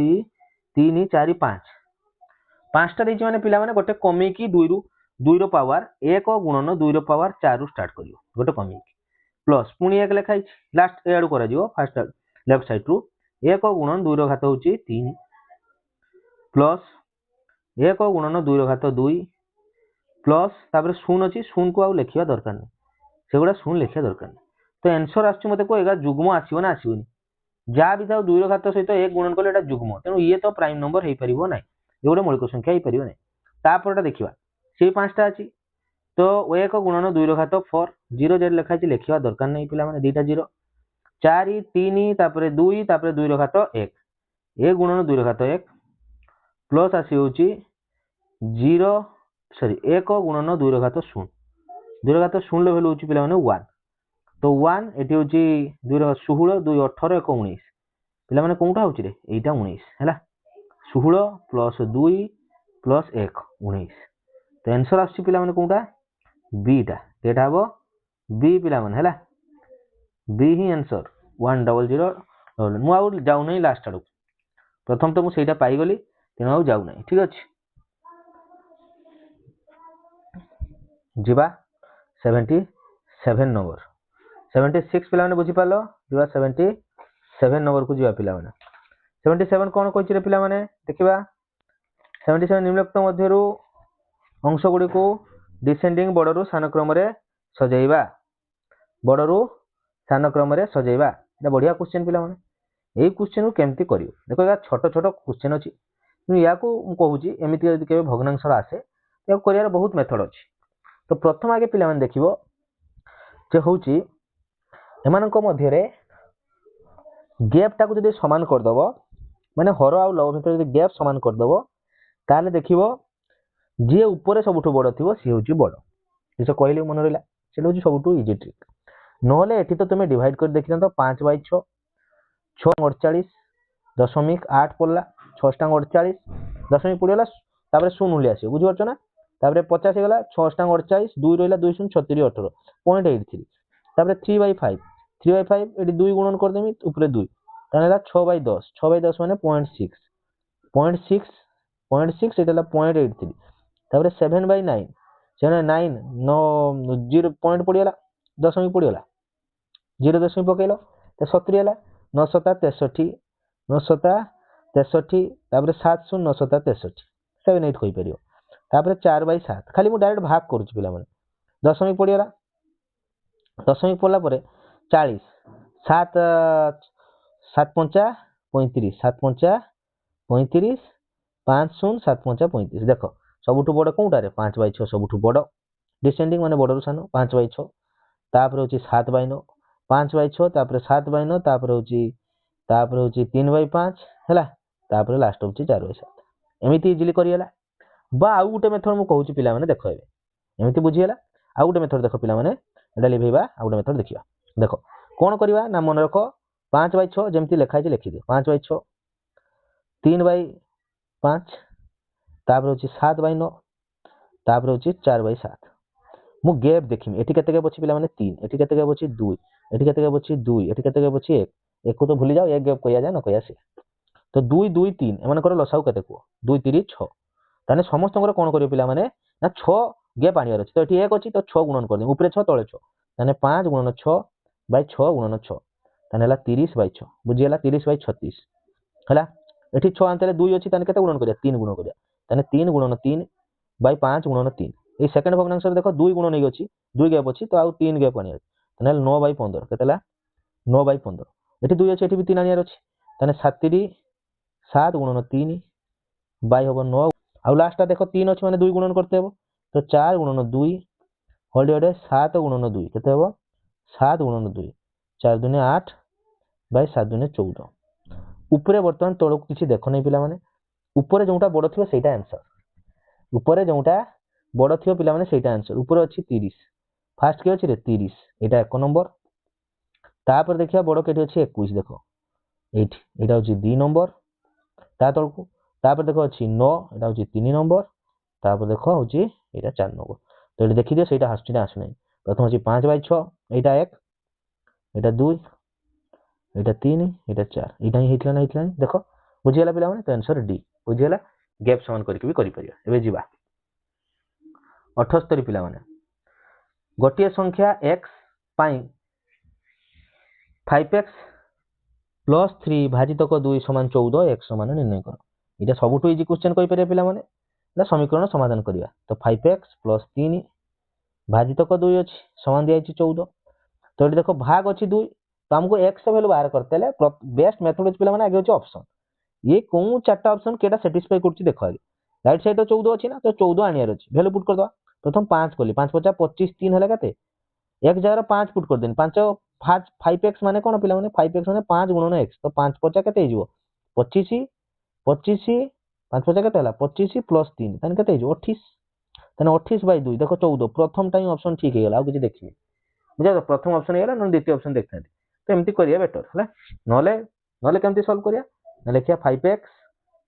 3 4 5 पांचटा देइछ माने पिला माने गोटे कमी की 2 रु 2 रो पावर 1 गुणन 2 रो पावर 4 रु स्टार्ट करियो गोटे कमी की प्लस पुनी 1 लिखाइछ लास्ट ए आडू करा जिवो फर्स्ट लेफ्ट साइड रु 1 गुणन 2 रो घात होची 3 प्लस 1 गुणन 2 रो घात 2 प्लस तापर शून्य अछि शून्य को आ लिखिया दरकार नै सेगुडा शून्य लिखिया दरकार नै तो आंसर आछि मते को एगा जुग्म आसीबो ना आसीबोनी जा भी थाउ 2 रो घात सहित 1 गुणन करले एटा जुग्म तेनु ये तो प्राइम नंबर हेइ परिबो नै एगुडे मौलिक संख्या हेइ परिबो नै तापरटा देखिबा से पांचटा अछि तो 1 गुणन 2 रो घात 4 0 0 लिखा अछि लिखिया दरकार नै पिला माने दुईटा 0 4 3 तापर 2 तापर 2 रो घात 1 1 गुणन 2 रो घात 1 प्लस आसी होची 0 सॉरी 1 गुणन 2 रो घात 0 2 रो घात 0 लो वैल्यू होची पिला माने 1 तो 1 एटी होची 2 रो 16 2 18 1 19 पिला माने कोनटा होची रे एटा 19 हैला 16 प्लस 2 प्लस 1 19 तो आंसर आसी पिला माने कोनटा बी टा केटा हबो बी पिला माने हैला बी ही आंसर 100 मु आउ जाउ नै लास्ट आडू प्रथम तो मु सेटा पाई गली तेनो आउ जाउ नै ठीक अछि जिबा 77 नंबर 76 पिला माने बुझी पालो जिबा 77 नंबर को जिबा पिला माने 77 कोन कहछि रे पिला माने देखिबा 77 निम्नलिखित मध्यरु अंश गुडी को डिसेंडिंग बॉर्डर सान क्रम रे सजाइबा बॉर्डर सान क्रम रे सजाइबा एटा बढ़िया क्वेश्चन पिला माने एई क्वेश्चन को केमती करियो देखो या छोट छोट क्वेश्चन अछि या को कहूची एमिति यदि केबे भग्नांश आसे या करियार बहुत मेथड अछि तो प्रथम आगे पिला माने देखिबो जे होची एमानक मध्य रे गैप टाको जदि समान कर दबो माने हर आ लव भितर जदि गैप समान कर दबो ताले देखिबो जे ऊपर सबठो बड़ थिबो सी होची बड़ किस कहली मन रहा से हूँ सब इजी ट्रिक नहले एठी तो तुम डिवाइड कर देखी तो 5/6 6 48 .8 पड़ा 6 48 दशमिक पड़गला तापर शून्य उल्ले आस बुझीपार ना तापर 50 गला 6 48 2 रहा 2 शून्य 36 18 0.83 तापर 3/5 3/5 ये 2 गुणन करदेमी ऊपर 2 ताहले 6/10 6/10 माने 0.6 0.6 0.6 এটা হলো 0.83 তারপরে 7/9 7/9 9 0 পয়েন্ট পড়িগলা দশমিক পড়িগলা 0 দশমিক পকাইল তো 70 ହେଲା 9 7 63 9 7 63 ତାପରେ 7 0 9 7 63 7 8 কই পারিও তারপরে 4/7 খালি মু ডাইরেক্ট ভাগ করুছি পিলা মানে দশমিক পড়িগলা দশমিক পড়লা পরে 40 7 7 5 35 7 5 35 5 0 7 5 35 देख सबुठू बड़ कोउटारे 5/6 सबुठू बड़ डिसेंडिंग माने बड़ रु सान 5/6 तापर होची 7/9 5/6 तापर 7/9 तापर होची 3/5 हैला तापर लास्ट होची 4/7 एमिति इजीली करियला बा आउ गुटे मेथड मु कहूची पिला माने देखो एबे एमिति बुझियला आउ गुटे मेथड देखो पिला माने एडा लिभेबा आउ गुटे मेथड देखिया देखो कोन करिवा ना मन रखो 5/6 जेमति लिखा है लिखि दे 5/6 3/5 तापर होची 7/9 तापर होची 4/7 मु गैप देखिमी एठी केते गैप अछि पिला माने 3 एठी केते गैप अछि 2 एठी केते गैप अछि 2 एठी केते गैप अछि 1 एक को तो भूली जाओ एक गैप कया जाय न कया से तो 2 2 3 एमन कर लसाउ केते को 2 3 6 ताने समस्त कोन करियो पिला माने ना 6 गैप आनियार अछि तो एठी 1 अछि तो 6 गुणन कर दे ऊपर 6 तळे 6 ताने 5 गुणन 6 बाय 6 गुणन 6 ताने हला 30/6 बुझियला 30/36 हला एठी 6 आनतले 2 अछि ताने केते गुणन करिया 3 गुणन करिया ताने 3 गुणन 3 बाय 5 गुणन 3 ए सेकंड भग्नांश देखो 2 गुण नहीं अछि 2 गैप अछि तो आउ 3 गैप आनिया ताने 9/15 केतेला 9/15 एठी 2 अछि एठी भी 3 आनियार अछि ताने 7 गुणन 3 बाय होबो 9 आउ लास्ट ता देखो 3 अछि माने 2 गुणन करते हेबो तो 4 गुणन 2 होल डिवाइडेड 7 गुणन 2 केते हेबो 7 गुणन 2 4 दुने 8 बाय 7 दुने 14 ऊपरे वर्तमान तळक किछि देखो नै पिला माने ऊपरे जोंटा बड़ थिबो सेटा आंसर ऊपरे जोंटा बड़ थिबो पिला माने सेटा आंसर ऊपर अछि 30 फास्ट के अछि रे 30 एटा 1 नंबर तापर देखिया बड़ केठी अछि 21 देखो एठी एटा अछि 2 नंबर ता तळकु तापर देखो अछि 9 एटा अछि 3 नंबर तापर देखो अछि एटा 4 नंबर तो एठी देखि दियो सेटा हासुची ना आसु नै प्रथम अछि 5/6 एटा 1 एटा 2 एटा 3 एटा 4 एटा ही हितला ना हितला देखो बुझियला पिला माने तो आंसर डी बुझियला गैप समान करके भी करि परिया एबे जिबा 78 पिला माने गोटिए संख्या x पाई 5x प्लस 3 भाजितक 2 समान 14 x समान निर्णय कर इटा सबुठु इजी क्वेश्चन कहि परिया पिला माने ना समीकरण समाधान करिया तो 5x प्लस 3 भाजितक 2 अछि समान दिया अछि 14 तो एटी देखो भाग अछि 2 तो हमको x वैल्यू बाहर करतेले बेस्ट मेथड अछि पिला माने आगे अछि ऑप्शन ये कोन चारटा ऑप्शन केटा सैटिस्फाई करछि देखो आगे राइट साइड 14 अछि ना तो 14 आनियार अछि वैल्यू पुट कर दो प्रथम 5 कली 5 50 25 3 हला कते एक जगह 5 पुट कर देन 5x माने कोन पिला माने 5x माने 5 गुणन x तो 5 50 कते हिजो 25 25 5 50 कते हला 25 प्लस 3 तने कते हिजो 28 तने 28/2 देखो 14 प्रथम टाइम ऑप्शन ठीक हे गला आ किछि देखिबे बुझा तो प्रथम ऑप्शन हे गला न द्वितीय ऑप्शन देखते तो एमती करिया बेटर हला नले नले केमती सॉल्व करिया न लेखिया 5x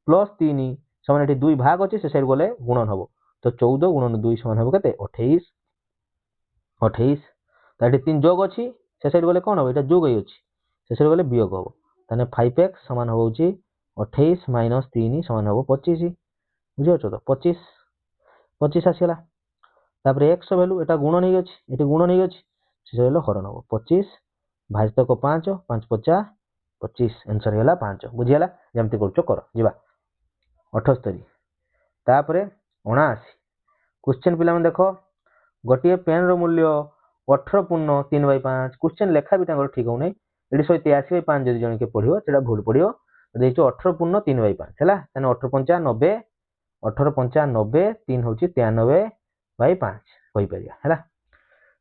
प्लस 3 समान एठी 2 भाग अछि से साइड गले गुणन हबो तो 14 गुणन 2 समान हबो कते 28 28 ताठी 3 जोग अछि से साइड गले कोन हबो एटा जोग ही अछि से साइड गले वियोग हबो तने 5x समान हबो अछि 28 - 3 समान हबो 25 बुझियो तो 25 25 आसीला तापर x वैल्यू एटा गुणन ही अछि एटी गुणन ही अछि से साइड हरण हबो 25 भाजितक 5 5 50 25 आंसर हैला 5 बुझियला जेमति करछो कर जिबा 78 तापर 79 क्वेश्चन पिला में देखो गोटिए पेन रो मूल्य 18 पूर्ण 3/5 क्वेश्चन लेखा भी तांगर ठीक हो नै एडी 183/5 जदि जण के पढियो सेटा भूल पढियो देइचो 18 पूर्ण 3/5 हैला तने 18 5 90 18 5 90 3 होची 93/5 होई परिया हैला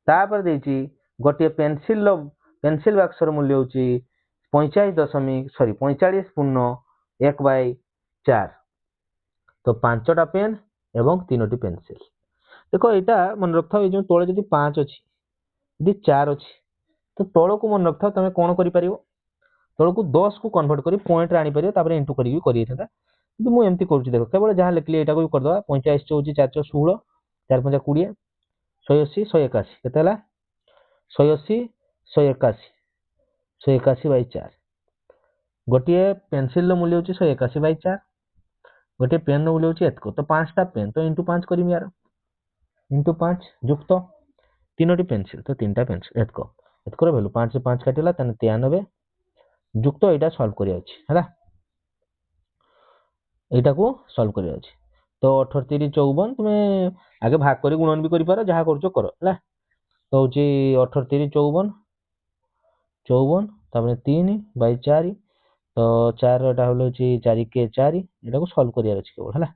तापर देइची गोटिए पेंसिल बक्सर मूल्य होची 45 पूर्ण 1/4 तो 5टा पेन एवं 3टी पेंसिल देखो यहाँ मन रख था जो तले जब 5 अच्छी यदि 4 अच्छी तो तल को मन रख था तुम कौन कर तल को 10 को कन्वर्ट कर पॉइंट आनीपर इंटू कर मुझे एमती करुँच देख केवल जहाँ लिखली यहाँ को करदे 45 हूँ 416 4 5 20 180 181 केते 180 181 181 बाई 4 गोटे पेनसिल मूल्य हूँ 181 बाई 4 गोटे पेन मूल्य हूँ एतक तो 5टा पेन तो इंटू 5 करी यार इंटू 5 युक्त 3टी पेनसिल तो 3टा पेनसिल एतक एतकर भैल्यू 5 से 5 काटिला 93 युक्त यहाँ सल्व कर এইটা को सॉल्व करिया अछि तो 18 3 54 तुमे आगे भाग करी गुणन भी करि पारो जहा करछो करो हला तो होची 18 3 54 54 तापर 3 बाई 4 तो 4 एटा होलो होची 4 के 4 एटा को सॉल्व करिया अछि केवल हला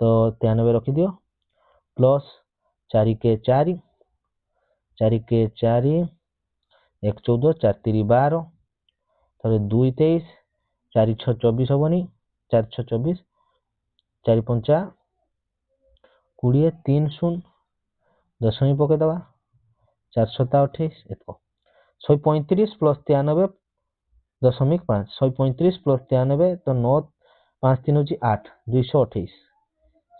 तो 93 रखि दियो प्लस 4 के 4 4 के 4 1 14 4 3 12 तापर 2 23 4 6 24 हबनी 4 6 24 4 5 20 3 0 दशमी पकईदे 4 7 28 एतक 135 प्लस 93.5 135 प्लस 93 तो 9 5 3 हूँ 8 228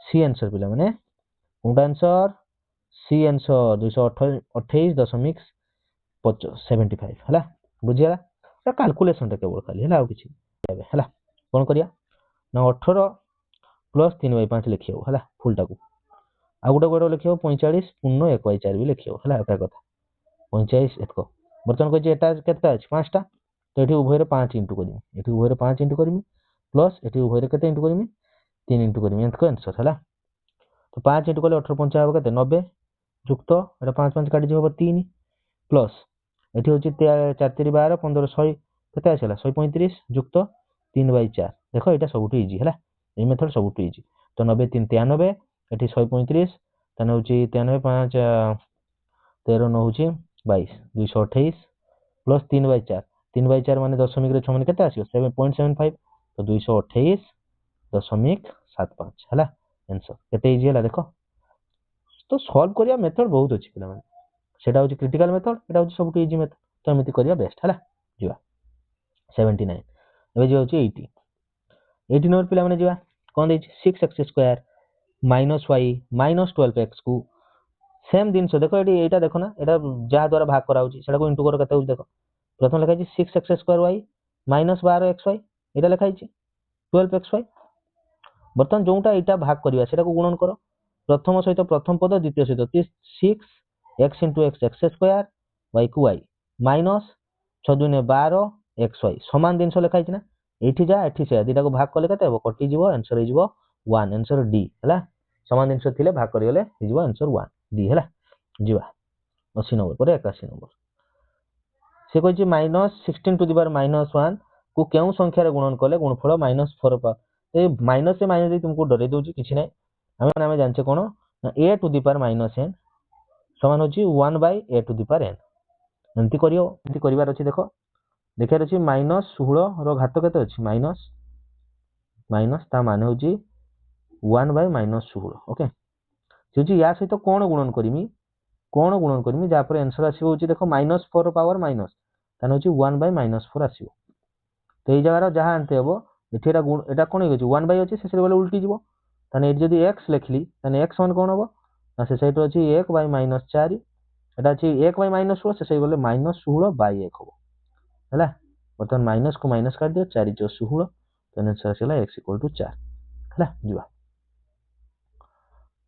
सी आंसर पिला माने कौनटा आंसर सी आंसर 228.75 है बुझीगला कैलकुलेशन केवल खाली है किसी है कौन करिया ना 18 प्लस 3 बाई 5 लिखी है फुलटा को आ गोटे गोटे लिखी 45 पूर्ण 1 बाई 4 भी लिखी है कथा 45 एतक बर्तमान कही के 5टा तो ये उभय 5 इंटू करमी ये उभय 5 इंटू करमी प्लस ये उभय के इंटू करमी 3 इंटू करमी एंत आंसर है तो 5 इंटू कले 18 5 हम के 90 युक्त ये 5 5 काटी हम 3 प्लस ये हूँ 4 3 12 15 100 के 135 युक्त 3 बाई 4 देख यहाँ सब इजी है ये मेथड सब इजी तो 90 3 93 ये 135 तेना हूँ 93 5 13 9 हूँ 22 228 प्लस 3 बाई 4 3 बाई 4 मान दशमिक 6 मान के 7.75 तो 228.75 है आंसर केते इजी है देख तो सॉल्व करिया मेथड बहुत अच्छी पिला माने सेटा होची क्रिटिकल मेथड एटा होची सबटू इजी मेथड तो एमिति करिया बेस्ट है जीवा 79 एबे जे होची 80 80 नंबर पिला माने जीवा कोन देछि 6x square minus y minus 12x को सेम दिन देखो ये एटा देखो ना एटा जहाँ द्वारा भाग करा होची सेटा को इंटू करो केते होची देखो प्रथम लिखा है 6x square y minus 12xy एटा लिखा है 12xy बर्तमान जोटा एटा भाग करिया सेटा को गुणन करो प्रथम सहित प्रथम पद द्वितीय सहित 6 x into x x square y को y माइनस 6 2 12 xy समान जिन लिखाई ना ये जा ये से दुटा को भाग कले के कटिज आंसर हो 1 आंसर डी है समान जिन थे भाग करगले आंसर 1 डी है जीवा 80 नंबर पर 81 नंबर से कही minus 16 to the power minus 1 को क्यों संख्यार गुणन कले गुणफल माइनस 4 माइनस से माइनस तुमको डर दूसरी किसी ना आम जानचे कौन a to the power minus n समान होची 1 by a to the power n एमती करियो एमती करिवार अछि देखो देखार अछि माइनस 16 रो घात केते अछि माइनस माइनस ता माने होची 1 बाय माइनस 16 ओके होची या सहित कोन गुणन करमी जा पर आंसर आसीबो होची देखो माइनस 4 पावर माइनस तान होची 1 बाय माइनस 4 आसीबो तो ए जगह जहां आनते हबो एठी एटा गुण एटा कोन होची 1 बाय अछि से से उल्टी जीवो ताने एठी जदी x लिखली ताने x मान कोन हबो ना से सहित अछि 1 बाय माइनस 4 एटा अछि 1 बाय माइनस 16 से से बोले माइनस 16 बाय 1 हबो हैला बर्तमान माइनस को माइनस काट दियो 4 4 16 तो आंसर आसीला x इक्वल टू 4 हैला जीवा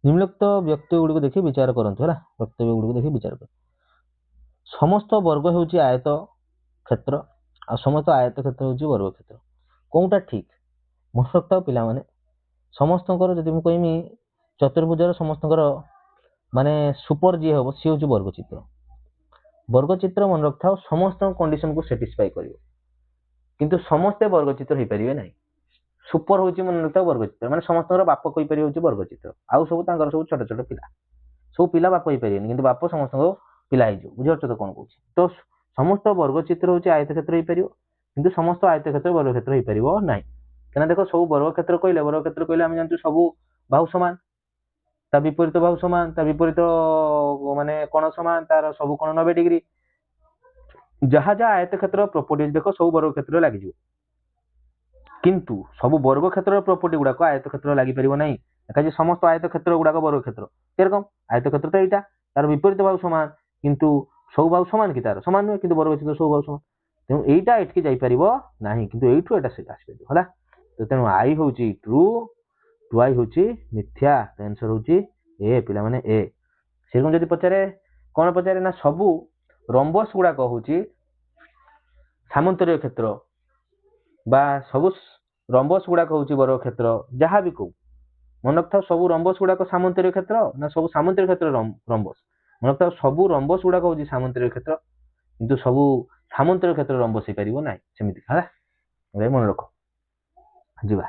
निम्नलिखित व्यक्ति गुडी को देखि विचार करंतु हैला वक्तव्य गुडी को देखि विचार कर समस्त वर्ग होची आयत क्षेत्र आ समस्त आयत क्षेत्र होची वर्ग क्षेत्र कोनटा ठीक मन सकता पिला माने समस्तकर जदि मु कहिमी चतुर्भुजर समस्तकर माने सुपर जी हबो सी होची वर्ग चित्र मन रखथाओ समस्त कंडीशन को सैटिस्फाई करियो किंतु समस्त वर्ग चित्र हे परिबे नाही सुपर होची मन रखथाओ वर्ग चित्र माने समस्तकर बाप कहि परियो होची वर्ग चित्र आउ सब तांकर सब छोट छोट पिला सब पिला बाप कहि परिबेनी किंतु बाप समस्तको पिला हे जो बुझियो तो कोन कहूची तो समस्त वर्ग चित्र होची आयत क्षेत्र हे परियो किंतु समस्त आयत क्षेत्र वर्ग क्षेत्र हे परिबो नाही केना देखो सब वर्ग क्षेत्र कहले हम जानतु सब बाहु समान ତା ବିପରୀତ ବାହୁ ସମାନ, ତା ବିପରୀତ ମାନେ କୋଣ ସମାନ, ତାର ସବୁ କୋଣ 90 डिग्री। ଯାହା ଯାହା ଆୟତକ୍ଷେତ୍ର ପ୍ରପର୍ଟି ଦେଖ ସବୁ ବର୍ଗ କ୍ଷେତ୍ରରେ ଲାଗିଯିବ, କିନ୍ତୁ ସବୁ ବର୍ଗ କ୍ଷେତ୍ରର ପ୍ରପର୍ଟି ଗୁଡାକ ଆୟତକ୍ଷେତ୍ର ଲାଗିପାରିବ ନାହିଁ। ଦେଖାଯାଏ ସମସ୍ତ ଆୟତକ୍ଷେତ୍ର ଗୁଡାକ ବର୍ଗ କ୍ଷେତ୍ର କିରକମ, ଆୟତକ୍ଷେତ୍ର ତ ଏଇଟା, ତାର ବିପରୀତ ବାହୁ ସମାନ, କିନ୍ତୁ ସବୁ ବାହୁ ସମାନ କି ତାର ସମାନ ନୁହେଁ, କିନ୍ତୁ ବର୍ଗ କ୍ଷେତ୍ର ସବୁ ବାହୁ ସମାନ। ତେଣୁ ଏଇଟା ଏଠିକି ଯାଇପାରିବ ନାହିଁ, କିନ୍ତୁ ଏଇଠୁ ଏଇଟା ଆସିପାରିବ ହେଲା। ତ ତେଣୁ ଆଇ ହଉଛି ଟ୍ରୁ, ଟୁ ଆଇ ହଉଛି ମିଥ୍ୟା। ଆନ୍ସର ହଉଛି ଏ ପିଲାମାନେ ଏ। ସେରকম ଯଦି ପଚାରେ କଣ ପଚାରେ ନା ସବୁ ରମ୍ବସ୍ ଗୁଡାକ ହଉଛି ସାମନ୍ତରିକ କ୍ଷେତ୍ର ବା ସବୁ ରମ୍ବସ୍ ଗୁଡାକ ହଉଛି ବର୍ଗ କ୍ଷେତ୍ର, ଯାହା ବି କହୁ ମନେ ରଖିଥାଉ ସବୁ ରମ୍ବସ୍ ଗୁଡାକ ସାମନ୍ତରିକ କ୍ଷେତ୍ର ନା ସବୁ ସାମନ୍ତରିକ କ୍ଷେତ୍ର ରମ୍ବସ୍। ମନେ ରଖିଥାଉ ସବୁ ରମ୍ବସ୍ ଗୁଡାକ ହଉଛି ସାମନ୍ତରିକ କ୍ଷେତ୍ର, କିନ୍ତୁ ସବୁ ସାମନ୍ତରିକ କ୍ଷେତ୍ର ରମ୍ବସ୍ ହେଇପାରିବ ନାହିଁ, ସେମିତି ହେଲା ମନେ ରଖ। ଯିବା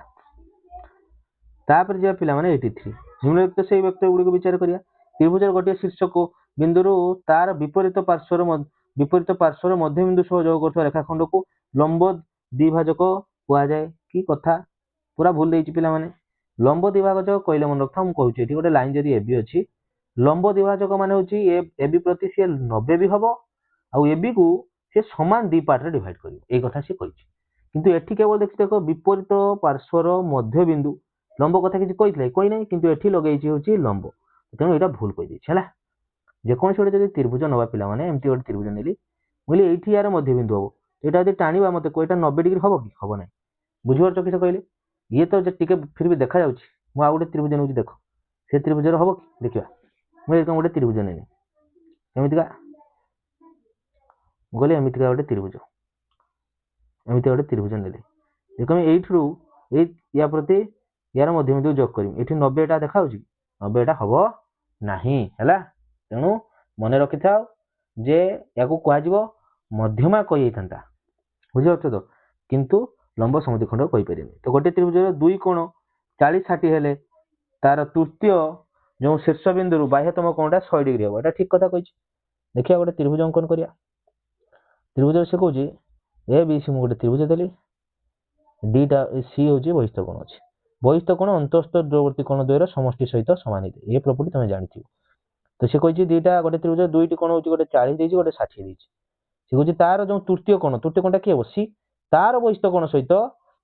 ତାପରେ ଯିବା ପିଲାମାନେ 83 ନିମ୍ନଲିଖିତ ସେଇ ବ୍ୟକ୍ତି ଗୁଡିକ ବିଚାର କରିବା। ତ୍ରିଭୁଜର ଗୋଟିଏ ଶୀର୍ଷକ ବିନ୍ଦୁରୁ ତାର ବିପରୀତ ପାର୍ଶ୍ୱର ମଧ୍ୟବିନ୍ଦୁ ସହ ଯୋଗ କରୁଥିବା ରେଖାଖଣ୍ଡକୁ ଲମ୍ବ ଦ୍ୱିଭାଜକ କୁହାଯାଏ। କି କଥା ପୁରା ଭୁଲ ଦେଇଛି ପିଲାମାନେ। ଲମ୍ବ ଦ୍ୱିଭାଜକ କହିଲେ ମନେ ରଖିଥାଉ, ମୁଁ କହୁଛି ଏଠି ଗୋଟେ ଲାଇନ ଯଦି এবି ଅଛି, ଲମ୍ବ ଦ୍ୱିଭାଜକ ମାନେ ହଉଛି এবି ପ୍ରତି ସିଏ 90 ବି ହବ, ଆଉ এবି କୁ ସେ ସମାନ ଦି ପାର୍ଟରେ ଡିଭାଇଡ କରିବ, ଏଇ କଥା ସେ କହିଛି। କିନ୍ତୁ ଏଠି କେବଳ ଦେଖି ଦେଖ ବିପରୀତ ପାର୍ଶ୍ୱର ମଧ୍ୟବିନ୍ଦୁ, ଲମ୍ବ କଥା କିଛି କହିଥିଲେ କହିନାହିଁ, କିନ୍ତୁ ଏଠି ଲଗେଇଛି ହଉଛି ଲମ୍ବ, ତେଣୁ ଏଇଟା ଭୁଲ କହିଦେଇଛି ହେଲା। ଯେକୌଣସି ଗୋଟେ ଯଦି ତ୍ରିଭୁଜ ନବା ପିଲାମାନେ, ଏମିତି ଗୋଟେ ତ୍ରିଭୁଜ ନେଲି, କହିଲି ଏଇଠି ୟାର ମଧ୍ୟବିନ୍ଦୁ ହବ, ଏଇଟା ଯଦି ଟାଣିବା ମତେ ଏଇଟା 90 डिग्री ହବ କି ହବ ନାହିଁ, ବୁଝିପାରୁଛ କିଛି କହିଲେ। ଇଏ ତ ଟିକେ ଫିର ବି ଦେଖାଯାଉଛି, ମୁଁ ଆଉ ଗୋଟେ ତ୍ରିଭୁଜ ନେଉଛି ଦେଖ, ସେ ତ୍ରିଭୁଜର ହବ କି ଦେଖିବା। ମୁଁ ଏଇଟା ଗୋଟେ ତ୍ରିଭୁଜ ନେଲି, ଏମିତିକା ଗଲେ ଏମିତିକା ଗୋଟେ ତ୍ରିଭୁଜ, ଏମିତି ଗୋଟେ ତ୍ରିଭୁଜ ନେଲି, ଦେଖ ଏଇଥିରୁ ୟା ପ୍ରତି ୟାର ମଧ୍ୟବିନ୍ଦୁ ଯୋଗ କରିବି, ଏଠି 90 ଟା ଦେଖାଉଛି, 90 ଟା ହବ ନାହିଁ ହେଲା। ତେଣୁ ମନେ ରଖିଥାଉ ଯେ ୟାକୁ କୁହାଯିବ ମଧ୍ୟମା କହିଥାନ୍ତା, ବୁଝିପାରୁଛ ତ, କିନ୍ତୁ ଲମ୍ବ ସମଦ୍ୱିଖଣ୍ଡ କହିପାରିବେନି। ତ ଗୋଟେ ତ୍ରିଭୁଜର ଦୁଇ କୋଣ 40 60 ହେଲେ ତାର ତୃତୀୟ ଯୋଉ ଶୀର୍ଷ ବିନ୍ଦୁରୁ ବାହ୍ୟତମ କୋଣଟା 100 डिग्री ହବ, ଏଟା ଠିକ କଥା କହିଛି। ଦେଖିବା ଗୋଟେ ତ୍ରିଭୁଜ ଅଙ୍କନ କରିବା। ତ୍ରିଭୁଜ ସେ କହୁଛି ଏ ବି ସି, ମୁଁ ଗୋଟେ ତ୍ରିଭୁଜ ଦେଲି, ଦିଟା ସି ହଉଛି ବହିସ୍ଥ କୋଣ ଅଛି, ବହିସ୍ଥ କୋଣ ଅନ୍ତଃସ୍ଥ ଦୂରବର୍ତ୍ତୀ କୋଣ ଦ୍ୱୟର ସମଷ୍ଟି ସହିତ ସମାନ ହେଇଥାଏ, ଏ ପ୍ରପର୍ଟି ତମେ ଜାଣିଥିବ। ତ ସେ କହିଛି ଦିଟା ଗୋଟେ ତ୍ରିଭୁଜ ଦୁଇଟି କୋଣ ହଉଛି, ଗୋଟେ 40 ଦେଇଛି ଗୋଟେ 60 ଦେଇଛି। ସେ କହୁଛି ତାର ଯୋଉ ତୃତୀୟ କୋଣଟା କିଏ ହବ ସି, ତାର ବହିସ୍ଥ କୋଣ ସହିତ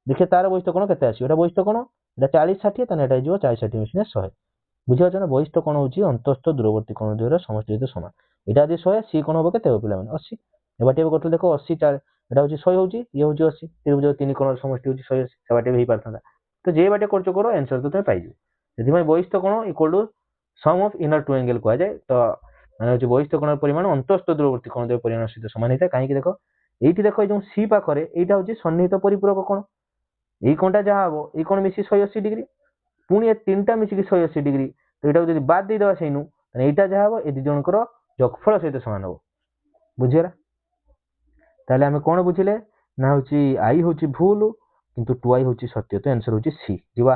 ଦେଖେ ତାର ବହିସ୍ଥ କୋଣ କେତେ ଆସିବ, ଏଟା ବହିସ୍ଥ କୋଣ ଏଟା 40 60, ତାହେଲେ ଏଟା ହେଇଯିବ 40 60 ମିଶିଲେ 100। ବୁଝିପାରୁଛ ନା, ବହିସ୍ଥ କୋଣ ହଉଛି ଅନ୍ତଃସ୍ଥ ଦୂରବର୍ତ୍ତୀ କୋଣ ଦ୍ୱୟର ସମଷ୍ଟି ସହିତ ସମାନ। ଏଟା ଯଦି 100, ସି କୋଣ ହବ କେତେ ହବ ପିଲାମାନେ 80। ଏବାଟେ କରୁଥିଲେ ଦେଖ 80 ଏଟା ହଉଛି 100 ହଉଛି, ଇଏ ହଉଛି 80, ତ୍ରିଭୁଜ ତିନି କୋଣର ସମଷ୍ଟି ହଉଛି 180, ସେ ବାଟେ ବି ହେଇପାରିଥାନ୍ତା। ତ ଯେ ବାଟେ କରୁଛ କର, ଆନ୍ସର ତ ତମେ ପାଇଯିବ। ସେଥିପାଇଁ ବହିସ୍ଥ କୋଣ equal to sum of inner two angle କୁହାଯାଏ। ତ ମାନେ ହଉଛି ବହିସ୍ଥ କୋଣର ପରିମାଣ ଅନ୍ତଃସ୍ଥ ଦୂରବର୍ତ୍ତୀ କୋଣ ଦ୍ୱୟ ପରିମାଣ ସହିତ ସମାନ ହେଇଥାଏ। କାହିଁକି ଦେଖ ଏଇଠି ଦେଖ ଏଇ ଯୋଉ ସି ପାଖରେ ଏଇଟା ହଉଛି ସନ୍ନିହିତ ପରିପୂରକ କୋଣ, ଏଇ କୋଣଟା ଯାହା ହବ ଏଇ କୋଣ ମିଶି 180 डिग्री, ପୁଣି ଏ ତିନିଟା ମିଶିକି 180 डिग्री, ତ ଏଇଟାକୁ ଯଦି ବାଦ ଦେଇଦବା ସେଇନୁ, ତାହେଲେ ଏଇଟା ଯାହା ହବ ଏ ଦି ଜଣଙ୍କର ଯୋଗଫଳ ସହିତ ସମାନ ହବ, ବୁଝିଗଲା। ତାହେଲେ ଆମେ କଣ ବୁଝିଲେ ନା ହଉଛି ଆଇ ହଉଛି ଭୁଲ, କିନ୍ତୁ ଟୁ ଆଇ ହଉଛି ସତ୍ୟ, ତ ଆନ୍ସର ହଉଛି ସି। ଯିବା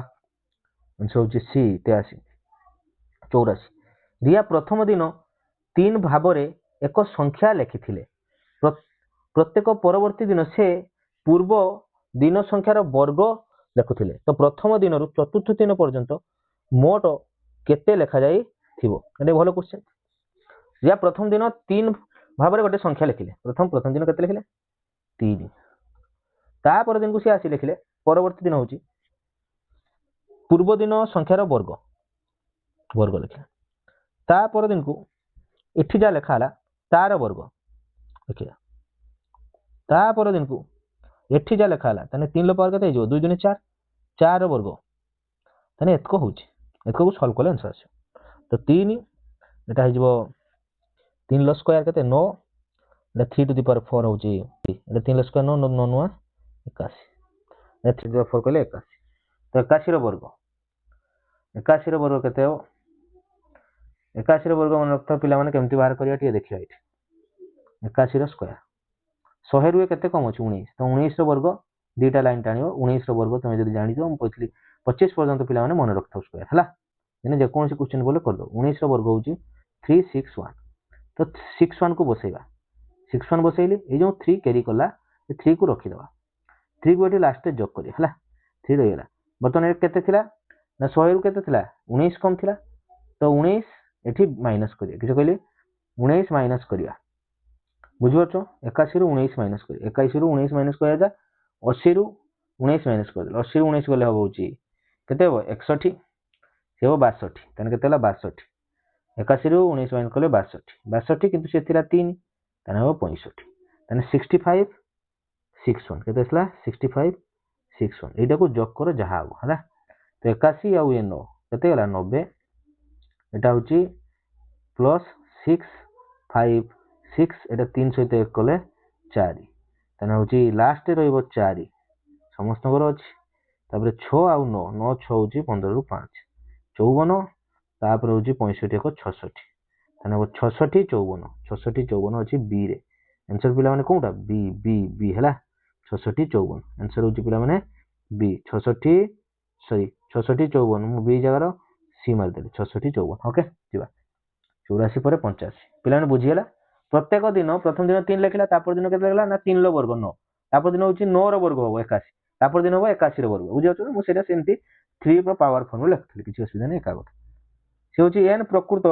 ଆନ୍ସର ହଉଛି ସି 83 84। ରିଆ ପ୍ରଥମ ଦିନ 3 ଭାବରେ ଏକ ସଂଖ୍ୟା ଲେଖିଥିଲେ, ପ୍ରତ୍ୟେକ ପରବର୍ତ୍ତୀ ଦିନ ସେ ପୂର୍ବ ଦିନ ସଂଖ୍ୟାର ବର୍ଗ ଲେଖୁଥିଲେ। ତ ପ୍ରଥମ ଦିନରୁ ଚତୁର୍ଥ ଦିନ ପର୍ଯ୍ୟନ୍ତ ମୋଟ କେତେ ଲେଖାଯାଇଥିବ, ଏଟା ଭଲ କ୍ୱେଶ୍ଚନ। ୟା ପ୍ରଥମ ଦିନ 3 ଭାବରେ ଗୋଟେ ସଂଖ୍ୟା ଲେଖିଲେ, ପ୍ରଥମ ଦିନ କେତେ ଲେଖିଲେ 3, ତାପର ଦିନକୁ ସେ ଆସି ଲେଖିଲେ ପରବର୍ତ୍ତୀ ଦିନ ହଉଛି ପୂର୍ବ ଦିନ ସଂଖ୍ୟାର ବର୍ଗ ଲେଖିଲେ, ତାପର ଦିନକୁ ଏଠି ଯାହା ଲେଖା ହେଲା ତାର ବର୍ଗ ଲେଖିଲା, ତାପର ଦିନକୁ ଏଠି ଯାହା ଲେଖା ହେଲା, ତାହେଲେ 3 ର ପାୱାର କେତେ ହେଇଯିବ 2 2 4, 4 ବର୍ଗ, ତାହେଲେ ଏତକ ହଉଛି, ଏତକକୁ ସଲ୍ଭ କଲେ ଆନ୍ସର ଆସିବ। ତ 3 ଏଟା ହେଇଯିବ 3 ର ସ୍କୋୟାର କେତେ 9, ଏଟା 3 ଟୁ ଦି ପାୱାର 4 ହଉଛି, ଏଟା 3 ର ସ୍କୋୟାର 9 9 9 81, ଏଟା 3 ଟୁ ଦି ପାୱାର 4 କଲେ 81। ତ 81 ର ବର୍ଗ, 81 ର ବର୍ଗ କେତେ ହବ, 81 ର ବର୍ଗ ମନେ ରଖିଥାଅ ପିଲାମାନେ, କେମିତି ବାହାର କରିବା ଟିକେ ଦେଖିବା। ଏଠି 81 ର ସ୍କୋୟାର 100 ରୁ କେତେ କମ ଅଛି 19, ତ 19 ର ବର୍ଗ ଦିଟା ଲାଇନ ଟାଣିବ, 19 ର ବର୍ଗ ତମେ ଯଦି ଜାଣିଛ, ମୁଁ କହିଥିଲି 25 ପର୍ଯ୍ୟନ୍ତ ପିଲାମାନେ ମନେ ରଖିଥାଉ ସ୍କୋୟାର ହେଲା, ମାନେ ଯେକୌଣସି କ୍ୱେଶ୍ଚନ ବୋଲେ କରିଦବ। 19 ର ବର୍ଗ ହଉଛି 361, ତ 61 କୁ ବସେଇବା, 61 ବସେଇଲେ ଏଇ ଯୋଉ 3 କ୍ୟାରି କଲା, ଏ 3 କୁ ରଖିଦବା, 3 କୁ ଏଠି ଲାଷ୍ଟରେ ଯୋଗ କରିବା ହେଲା, 3 ରହିଗଲା। ବର୍ତ୍ତମାନ କେତେ ଥିଲା ନା 100 ରୁ କେତେ ଥିଲା 19 କମ ଥିଲା, तो 19 एठी माइनस करिया किछ कहली 19 माइनस करिया बुझिपारछ 81 रु 19 माइनस करिया 81 रु 19 माइनस करिया जा 80 रु 19 माइनस कर 80 रु 19 गले हबो होची केते हबो 61 से हो 62 तने केते हला 62 81 रु 19 माइनस कले 62 62 किंतु सेथिरा 3 तने हबो 65 तने 65 61 केते असला 65 61 एटा को जोग करो जहा हबो हला तो 81 आउ ये 9 केते हला 90 एटा होची प्लस 6 5 6 एटा 3 सहित 1 कले 4 तने होची लास्ट रहइबो 4 समस्त नगर अछि तापर 6 आउ 9 9 6 होची 15 रु 5 54 तापर होची 65 को 66 तने वो 66 54 66 54 अछि बी रे आंसर पिला माने कोउटा बी बी बी हला 66 54 आंसर होची पिला माने बी 66 सॉरी 66 54 मु बी जगार सी मार देली 66 54 ओके जीवा 84 पर 85 पिला माने बुझी हला प्रत्येक दिन प्रथम दिन 3 लिखला तापर दिन केते लागला ना 3 लो वर्ग 9 तापर दिन होची 9 रो वर्ग होबो 81 तापर दिन होबो 81 रो वर्ग बुझी जाउछ मु सेटा सेमती 3 रो पावर फॉर्मूला लिखथि किछि असुविधा नै एका गत से होची n प्रकृत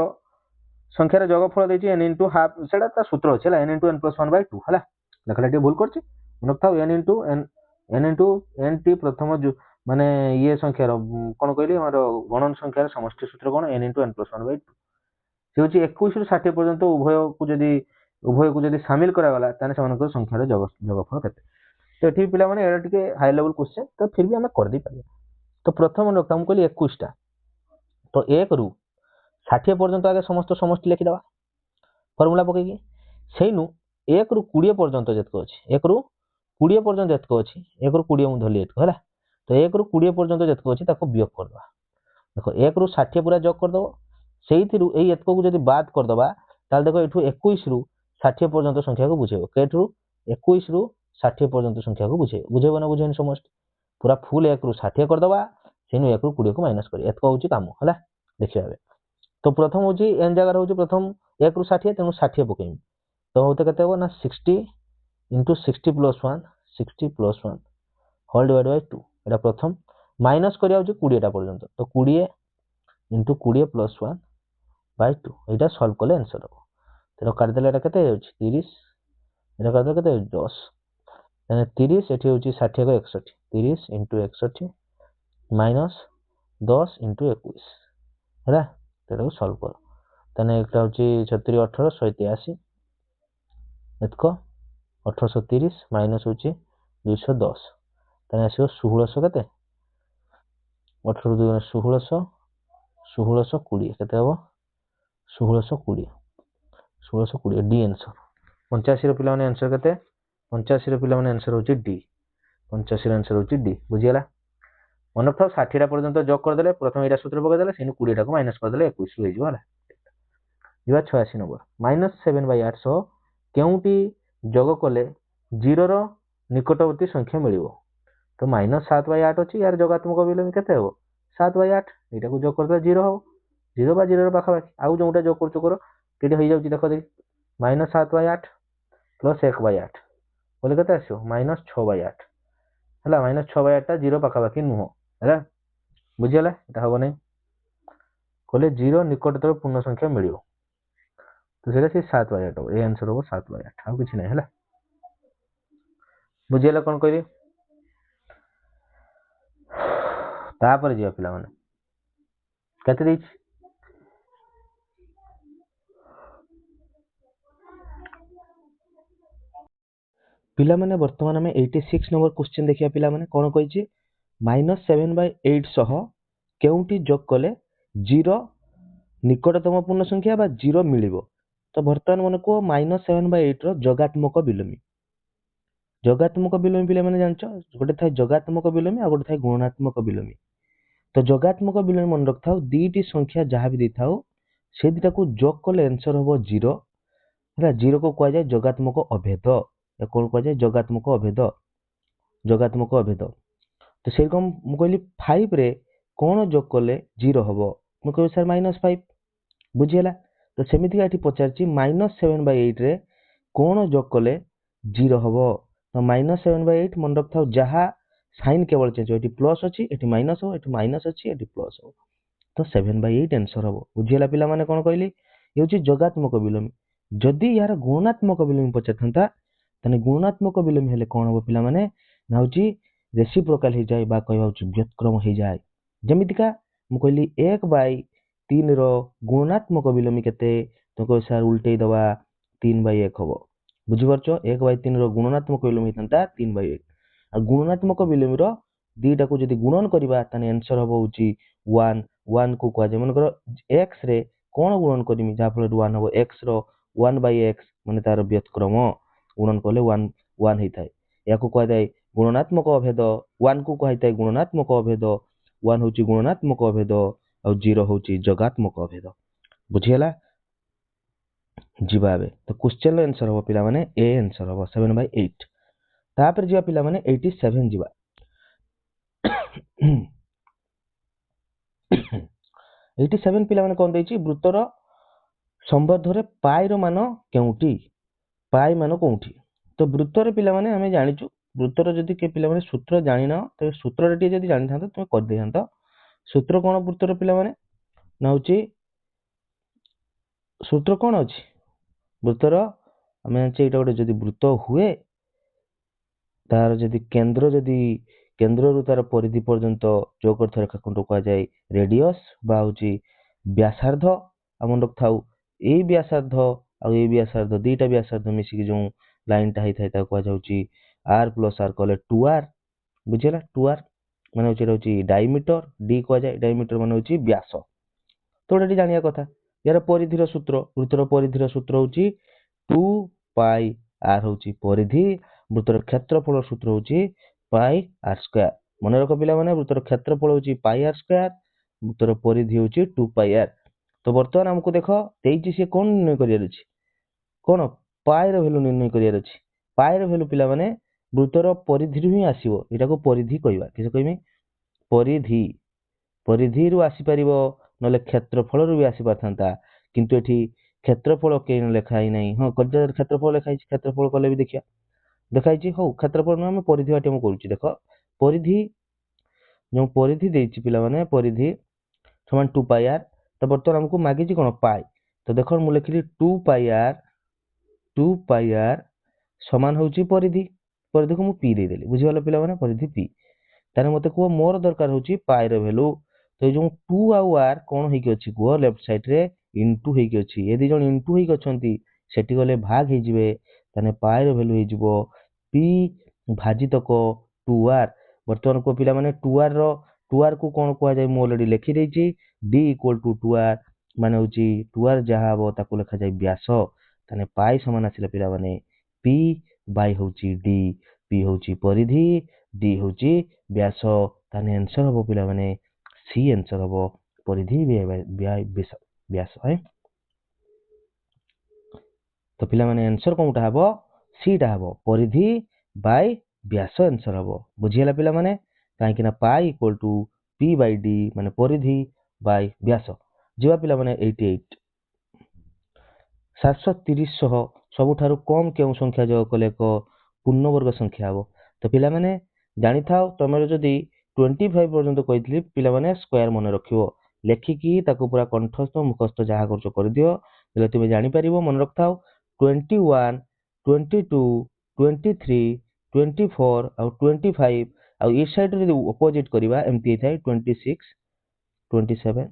संख्यार जोगफल देछि n इनटू हाफ सेटा ता सूत्र अछि हला n इनटू n + 1/2 हला लेखला टे भूल करछि मनक्ता n इनटू n टी प्रथम माने ये संख्यार कोन कहली हमर गणन संख्यार समष्टि सूत्र कोन n इनटू n + 1/2 से होची 21 रु 60 पर्यंत उभय को जदी शामिल करा गला ताने समान संख्यार जोगफल केते तो एठी पिला माने एटा टिके हाई लेवल क्वेश्चन तो फिर भी हमें कर दी पारे तो प्रथम रकम हम कहली 21 टा तो 1 रु 60 पर्यंत आगे समस्त समष्टि लिखि दबा फार्मूला पकेगी सेनु 1 रु 20 पर्यंत जतको अछि 1 रु 20 पर्यंत जतको अछि 1 रु 20 मु धली एतको हला तो 1 रु 20 पर्यंत जतको अछि ताको वियोग कर दबा देखो 1 रु 60 पूरा जोग कर दबो सेइथिरु एई एतको को जदी बात कर दबा ताल देखो एठु 21 रु 60 पर्यंत संख्या को बुझेबो केठु 21 रु 60 पर्यंत संख्या को बुझेबो ना बुझेन समस्त पूरा फुल 1 रु 60 कर दबा सेनु 1 रु 20 को माइनस कर एतको होची काम हला देखिबा तो प्रथम होची n जगह होची प्रथम 1 रु 60 तेनु 60 पकेम तो होते केते हो ना 60 into 60 plus 1 60 plus 1 whole divide by 2 एटा प्रथम माइनस करिया होची 20 टा पर्यंत तो 20 into 20 plus 1 by 2 Etah solve करले आंसर हो तेरो काट देले एटा केते होची 30 एटा काट देले केते 10 यानी 30 एठी होची 60 को 61 30 into 61 minus 10 into 21 हैला तेरा सॉल्व कर तने एकटा होची 36 18 183 एतको 1830 माइनस होची 210 तने आसीओ 1600 केते 18 2 1600 1620 केते हो 1620 1620 डी आंसर 85 रो पिला माने आंसर केते 85 रो पिला माने आंसर होची डी 85 रो आंसर होची डी बुझियला मन था 60 टा पर्यंत जोग कर देले प्रथम एटा सूत्र पके देले सेनु 20 टा को माइनस कर देले 21 हो जिवला जिवा 86 नंबर -7/8 सो केउटी जोग कले 0 रो निकटवर्ती संख्या मिलिबो तो -7/8 अछि यार जोगात्मक बिलोमी केते हो 7/8 एटा को जोग कर दे 0 हो 0 बा 0 रो पाखा बाकी आउ जोटा जोग कर चुकर केटे होई जाउची देखो देख -7/8 + 1/8 बोले केते आसो -6/8 हला -6/8 ता 0 पाखा बाकी नुहो हला बुझियला एटा हबो नै कोले 0 निकटतर पूर्ण संख्या मिलियो तो सेटा से 7/8 हो ए आंसर हो 7/8 आउ किछ नै हला बुझियला कोन कहबी तापर जिया पिला माने कते दैछ पिला माने वर्तमान में 86 नंबर क्वेश्चन देखिया पिला माने कोन कहिछि -7/8 सह केउटी जोग कले 0 निकटतम पूर्ण संख्या बा 0 मिलिबो तो वर्तमान मन को -7/8 रो जोगात्मक बिलोमी पिला माने जानछो गोटे थाय जोगात्मक बिलोमी आ गोटे थाय गुणात्मक बिलोमी तो जोगात्मक बिलोमी मन रखथाउ दीटी संख्या जहां भी देथाउ से दिटा को जोग कले आंसर होबो 0 हला 0 को कह जाय जोगात्मक अभेद या कोन कह जाय जोगात्मक अभेद तो से रकम मु कहली 5 रे कोन जोग कले 0 होबो मु कहबी सर -5 बुझियला तो सेमिति एठी पचारची -7/8 रे कोन जोग कले 0 होबो तो -7/8 मन रखथाउ जहा साइन केवल चेंज हो एठी प्लस अछि एठी माइनस हो एठी माइनस अछि एठी प्लस हो तो 7/8 आंसर हम बुझीगला पिला माने कोन कहली ये होची जोगात्मक विलोमी जदि यार गुणात्मक विलोमी पचारथंता तने गुणात्मक विलोमी हेले कोन हो पिला माने ना होची रेसिप्रोकाल हो जाए बा कहबा होची व्युत्क्रम हो जाए जेमितिका मु कहली 1/3 रो गुणात्मक विलोमी केते तो को सर उल्टे दबा 3/1 हबो बुझी परछो 1/3 रो गुणात्मक विलोमी थंता 3/1 आ गुणात्मक विलोमी रो दीटा को जदि गुणन करबा तने आंसर हबो होची 1 1 को कह जे मन करो x रे कोन गुणन करमी जा फल 1 हबो x रो 1/x माने तार व्युत्क्रम गुणन करले 1 1 हेताय याको कह जाय गुणनात्मक अभेद 1 को कहताय गुणनात्मक अभेद 1 होची गुणनात्मक अभेद और 0 होची जोगात्मक अभेद बुझियला जिबाबे तो क्वेश्चन रो आंसर हो पिला माने ए आंसर हो 7/8 तापर जिबा पिला माने 87 जिबा 87 पिला माने कोन दैछि वृत्तर संबंध रे पाई रो मान केउटी पाई मान कोउठी तो वृत्तर पिला माने हमें जानिचु वृत्तर जदि के पिला माने सूत्र जानिना तो सूत्र रे जदि जानि थांतो तुम कर दे थांतो सूत्र कोन वृत्तर पिला माने ना होची सूत्र कोन अछि वृत्तर हमें जानिचे एटा गोटे जदि वृत्त हुए तार जदि केंद्र रु तार परिधि पर्यंत जो करथरे रेखाखंड को जाय रेडियस बा होची व्यासार्ध हमन रखथाउ ए व्यासार्ध आ ए व्यासार्ध दीटा व्यासार्ध मिसी कि जो लाइन टा हेथाय ता को जाउची r + r कहले 2r बुझिला 2r माने होची रहउची डायमीटर d को जाय डायमीटर माने होची व्यास तो एटी जानिया कथा यार परिधिर सूत्र वृत्तर परिधिर सूत्र होची 2 पाई r होची परिधि वृत्तर क्षेत्रफल सूत्र होची पाई r स्क्वायर मन रख पिला माने वृत्तर क्षेत्रफल होची पाई r स्क्वायर वृत्तर परिधि होची 2 पाई r तो वर्तमान हमको देखो तेजी से कोन निर्णय करियर अछि कोन पाई रो वैल्यू निर्णय करियर अछि पाई रो वैल्यू पिला माने वृत्तर परिधि रु ही आसीबो एटा को परिधि कहबा किसे कहमी परिधि परिधि रु आसी परिबो नले क्षेत्रफल रु भी आसी पाथांता किंतु एठी क्षेत्रफल के लेखाई नै हां कज्जर क्षेत्रफल लेखाई क्षेत्रफल कले भी देखिया देखाई छी हो क्षेत्रफल हम परिधि बाटे हम करूची देखो परिधि जो परिधि देछि पिला माने परिधि समान 2 पाई r तो बर्तमान हमको मागी छी कोन पाई तो देखो मु लिखली 2 पाई r समान होची परिधि परिधि को मु p दे देली बुझी वाला पिला माने परिधि p ताने मते को मोर दरकार होची पाई रो वैल्यू तो जो 2 आ r कोन हे के अछि को लेफ्ट साइड रे इनटू हे के अछि यदि जण इनटू हे के अछंती सेठी गले भाग हे जिवे ताने पाई रो वैल्यू हे जिवो p भाजित को 2r वर्तमान को पिला माने 2r को कोन को जाय मु ऑलरेडी लिखि देछि d = 2r माने होची 2r जहा हो ताको लिखा जाय व्यास ताने पाई समान आसिला पिला माने p बाय होची d p होची परिधि d होची व्यास ताने आंसर हो पिला माने सी आंसर हो परिधि व्यास है तो पिला माने आंसर कोनटा हबो सी टा हबो परिधि बाय व्यास आंसर हबो बुझियला पिला माने काहे कि ना पाई = p/d माने परिधि बाय व्यास जिवा पिला माने 88 730 सह सबुठारु कम केउ संख्या जो कले को पूर्ण वर्ग संख्या हबो तो पिला माने जानि थाओ तमे जदी 25 पर्यंत कहितली पिला माने स्क्वायर मन रखिवो लेखिकी ताको पूरा कंठस्थ मुखस्थ जहा करछो कर दियो ले तुमे जानि परिबो मन रखथाओ 21 22 23 24 और 25 और इस साइड रे अपोजिट करिबा एमती थाय 26 27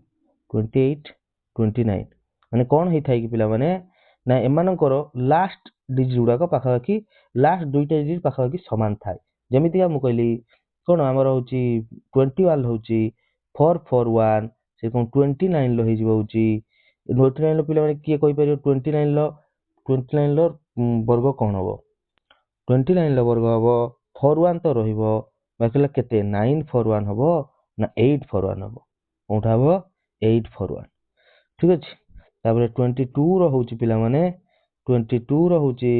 28 29 माने कोन हे थाय कि पिला माने ना एमान करो लास्ट डिजिट गुडा को पाखा कि लास्ट दुईटा डिजिट पाखा कि समान थाय जेमिति हम कहली कोन हमर होची 21 होची 441 से कोन 29 लो हे जिवो होची 29 लो पिला माने किए कहि परियो 29 लो वर्ग कोन हबो 29 लो वर्ग हबो 41 तो रहिबो बाकिला केते 941 हबो ना 841 हबो कोठा हबो 841 ठीक अछि तापर 22 रो होची पिला माने 22 रो होची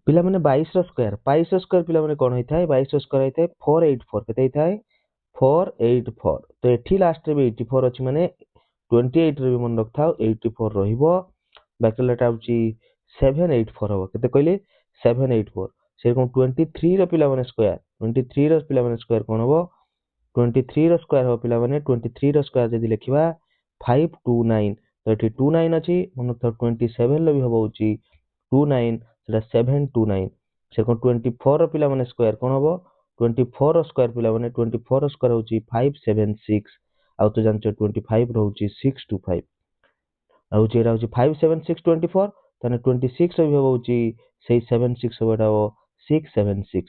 पिला माने 22 रो स्क्वायर पिला माने कोन होई थाय 22 रो स्क्वायर होई थाय 484 केते थाय 484 तो एठी लास्ट रे 84 अछि माने 28 रे मन रखथाओ 84 रहिबो बाकिलाटा होची 784 हबो केते कहले 784 से कोन 23 रो पिला माने स्क्वायर 23 रो पिला माने स्क्वायर कोन हो 23 रो स्क्वायर हो पिला माने 23 रो स्क्वायर जदी लिखिबा 529 तो एठी 29 अछि मन तो 27 लो भी होबोची 29 सेटा 729 से को 24 रो पिला माने स्क्वायर कोन हो 24 रो स्क्वायर पिला माने 24 रो स्क्वायर होची 576 आउ तो जानचो 25 रहउची 625 आउ जेरा होची 57624 ताने 26 रो भी होबोची सेई 76 होबेटा 676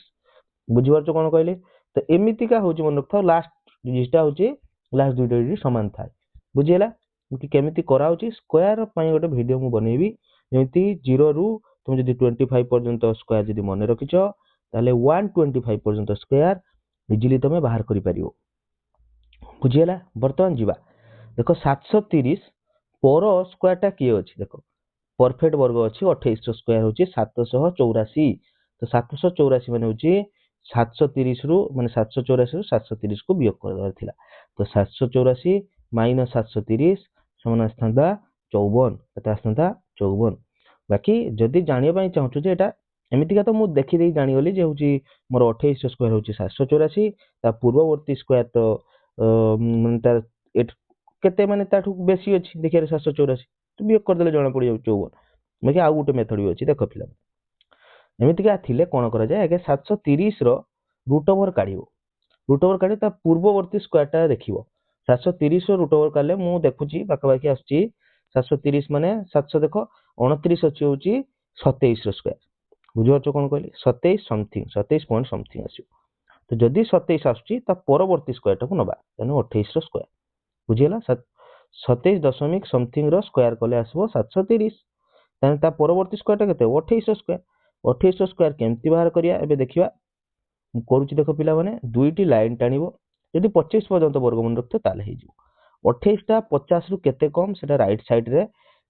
बुझी पारछो कोन कहले तो एमिति का होची मन रखथाओ लास्ट डिजिटटा होची लास्ट दुइटा डिजिट समान थाए बुझिला कि केमिति करा होची स्क्वायर पई गोटे वीडियो मु बनेबी जेमिति 0 रु तुम जदी 25 पर्यंत स्क्वायर जदी मने रखिछो ताले 125 पर्यंत स्क्वायर इजीली तमे बाहर करि परियो बुझिला वर्तमान जीवा देखो 730 पर स्क्वायर टा की अछि देखो परफेक्ट वर्ग अछि 28 स्क्वायर होची 784 तो 784 माने होची 730 रु माने 784 रु 730 को वियोग कर देबार थिला तो 784 माइनस 730 समान आस्थांदा 54 कते आस्थांदा 54 बाकी जदी जानिया पई चाहछु जे एटा एमितिका तो मु देखि देई जानि गली जे होची मोर 28 स्क्वायर होची 784 ता पूर्ववर्ती स्क्वायर तो माने ता केते माने ताठू बेसी अछि देखिरे 784 तो वियोग कर देले जणा पड़ी जाउ 54 बाकी आ गुटे मेथड भी अछि देखो फिला एमितिका थिले कोन करा जाय आगे 730 रो रूट ओवर काढिबो रूट ओवर काढि ता पूर्ववर्ती स्क्वायर टा देखिबो 730 रो रूट ओवर काले मु देखुची बाका बाकी आछी 730 माने 700 देखो 29 अछि होची 27 रो स्क्वायर बुझो छ कोन कहली 27 समथिंग 27 पॉइंट समथिंग आसी तो जदी 27 आछी ता परवर्ती स्क्वायर टा को नबा यानी 28 रो स्क्वायर बुझिला 27 दशमिक समथिंग रो स्क्वायर कले आसबो 730 ताने ता परवर्ती स्क्वायर टा केते 28 रो स्क्वायर 28 रो स्क्वायर केमति बाहर करिया एबे देखिबा करूची देखो पिला माने दुईटी लाइन टाणीबो यदि 25 पर्यंत वर्गमूल रखते ताले हे जिवो 28 टा 50 रु केते कम सेटा राइट साइड रे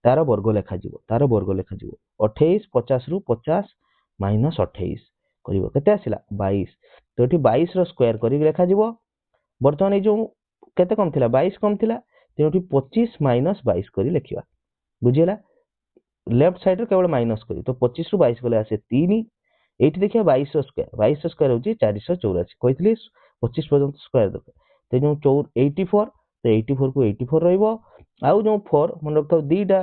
तार वर्ग लेखा जिवो 28 50 रु 50 माइनस 28 करिवो केते आसिला 22 तो एठी 22 रो स्क्वायर करी लेखा जिवो वर्तमान ए जो केते कम थिला 22 कम थिला तेठी 25 माइनस 22 करी लेखिबा बुझिला लेफ्ट साइड रे केवल माइनस करी तो 25 रु 22 गले आसे 3 एठी देखिया 22 स्क्वायर होची 484 कहितली 25 पर्यंत स्क्वायर दक ते जो 84 तो 84 को 84 रहइबो आउ जो 4 मन रखतो दीटा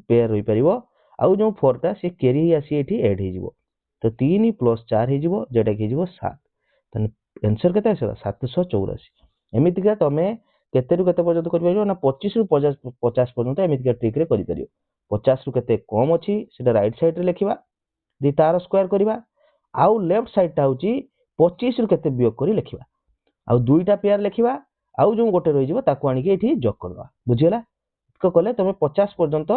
पेयर होई परिबो आउ जो 4 टा से कैरी आसी एठी ऐड हे जिवो तो 3 + 4 हे जिवो जेटा के जिवो 7 तने आंसर केते आसेला 784 एमिति का तमे केते रु केते पर्यंत करि परिबो ना 25 रु 50 पर्यंत एमिति का ट्रिक रे करि परिबो 50 रु केते कम अछि सेटा राइट साइड रे लिखिबा दी तार स्क्वायर करिबा आउ लेफ्ट साइड टा होची 25 रु केते वियोग करी लिखिबा आउ दुईटा पेयर लिखिबा आउ जो गोटे रहि जिवो ताको आनी के एठी जोग करबा बुझियला को कले तमे 50 पर्यंत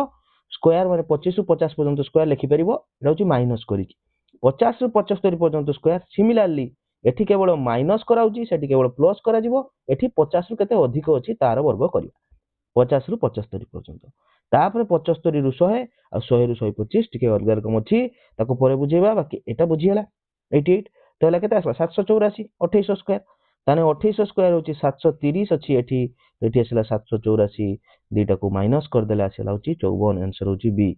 स्क्वायर माने 25 रु 50 पर्यंत स्क्वायर लिखि परिबो एटा होची माइनस करी 50 रु 75 पर्यंत स्क्वायर सिमिलरली एठी केवल माइनस कराउची सेठी केवल प्लस करा जिवो एठी 50 रु केते अधिक अछि तार वर्ग करिबा 50 रु 75 पर्यंत तापर 75 रु 100 आ 100 रु 125 टिके अलग रकम अछि ताको परे बुझेबा बाकी एटा बुझियला 88 तो हला केते आसला 784 28 स्क्वायर ताने 28 स्क्वायर होची 730 अछि एठी एठी आसला 784 दीटा को माइनस कर देला आसला होची 54 आंसर होची बी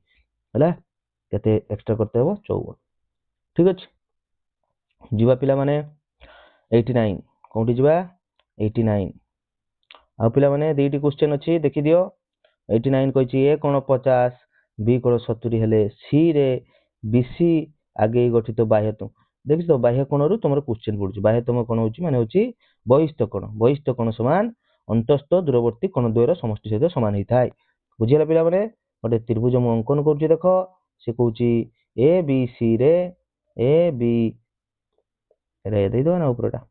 हला केते एक्स्ट्रा करते हो 54 ठीक अछि जीवा पिला माने 89 कोंटी जीवा 89 आ पिला माने दीटी क्वेश्चन अछि देखि दियो 89 कहछि ए कोन 50 बी कोन 70 हेले सी रे बीसी आगे गठित बाह्य तो देखि तो बाह्य कोण रु तमरो क्वेश्चन पडुछि बाह्य तम कोण होछि माने होछि बहिष्ठ कोण समान अंतस्थ दूरवर्ती कोण द्वयर समष्टि सहित समान हिताय बुझिला पिला माने गोटे त्रिभुज मु अंकन करछि देखो से कहछि ए बी सी रे ए बी रे दे दो ना ऊपरटा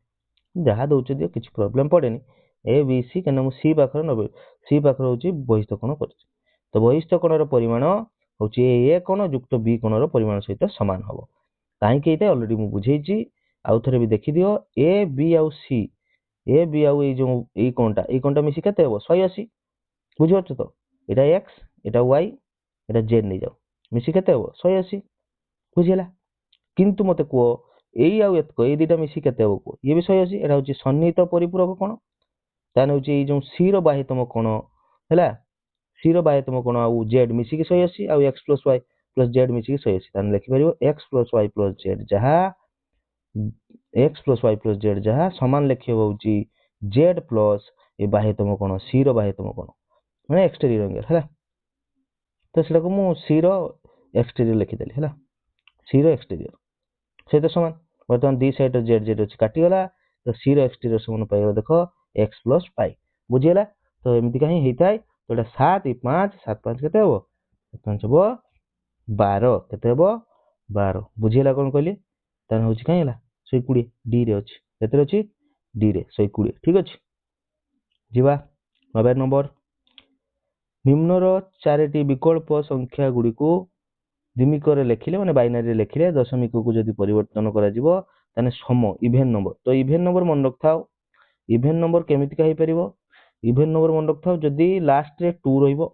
जहा दउछ दियो किछ प्रॉब्लम पड़ेनी ए बी सी केना मु सी पाखर नबे सी पाखर होछि बहिष्ठ कोण करछि तो बहिष्ठ कोणर परिमाण होछि ए कोण युक्त बी कोणर परिमाण सहित समान हबो काहे कि एटा ऑलरेडी मु बुझेइछि आउ थरे भी देखि दियो ए बी आउ सी ए बी आउ ए कोणटा मिसी केते हबो 180 बुझियो तो एटा एक्स एटा वाई एटा जेड नै जाओ मिसी केते हबो 180 बुझिला किंतु मते को एई आउ एतको ए दिटा मिसी केते हबो को ये भी 180 एटा होची सन्निहित परिपूरक कोण ताने होची ए जो सी रो बाह्यतम कोण हैला सी रो बाह्यतम कोण आउ जेड मिसी के 180 आउ x plus y plus z मिसी के 180 ताने लिखि परिबो x plus y plus z जहा x plus y plus z जहाँ सामान लिखे होची जेड प्लस ए बाह्यतम कोण सी रो बाह्यतम कोण माने एक्सटेरियर एंगल है तो सेटा को मु सी रो एक्सटेरियर लिखि देली है सी रो एक्सटेरियर से तो समान बर्तमान दी साइड जेड जेड अछि काटी गला तो सी रो एक्सटेरियर समान पाइबो देखो एक्स प्लस पाई बुझियला तो एमती कहीं हेताय तो एटा 7 5 7 5 केते हो 5 हो 12 केते हो 12 बुझियला कोन कहली तान होची कहीं हला 120 डी रे अछि केते अछि डी रे 120 ठीक अछि जीवा 9 नंबर निम्नर चारिटी विकल्प संख्या गुडी को द्विमिक लिखिले माने बाइनरी लिखिले दशमिक को जदि परिवर्तन करा जिवो ताने सम इभेन नंबर तो इभेन नंबर मन रखथाओ इभेन नंबर केमिति कहि परिबो इभेन नंबर मन रखथाओ जदि लास्ट रे 2 रहइबो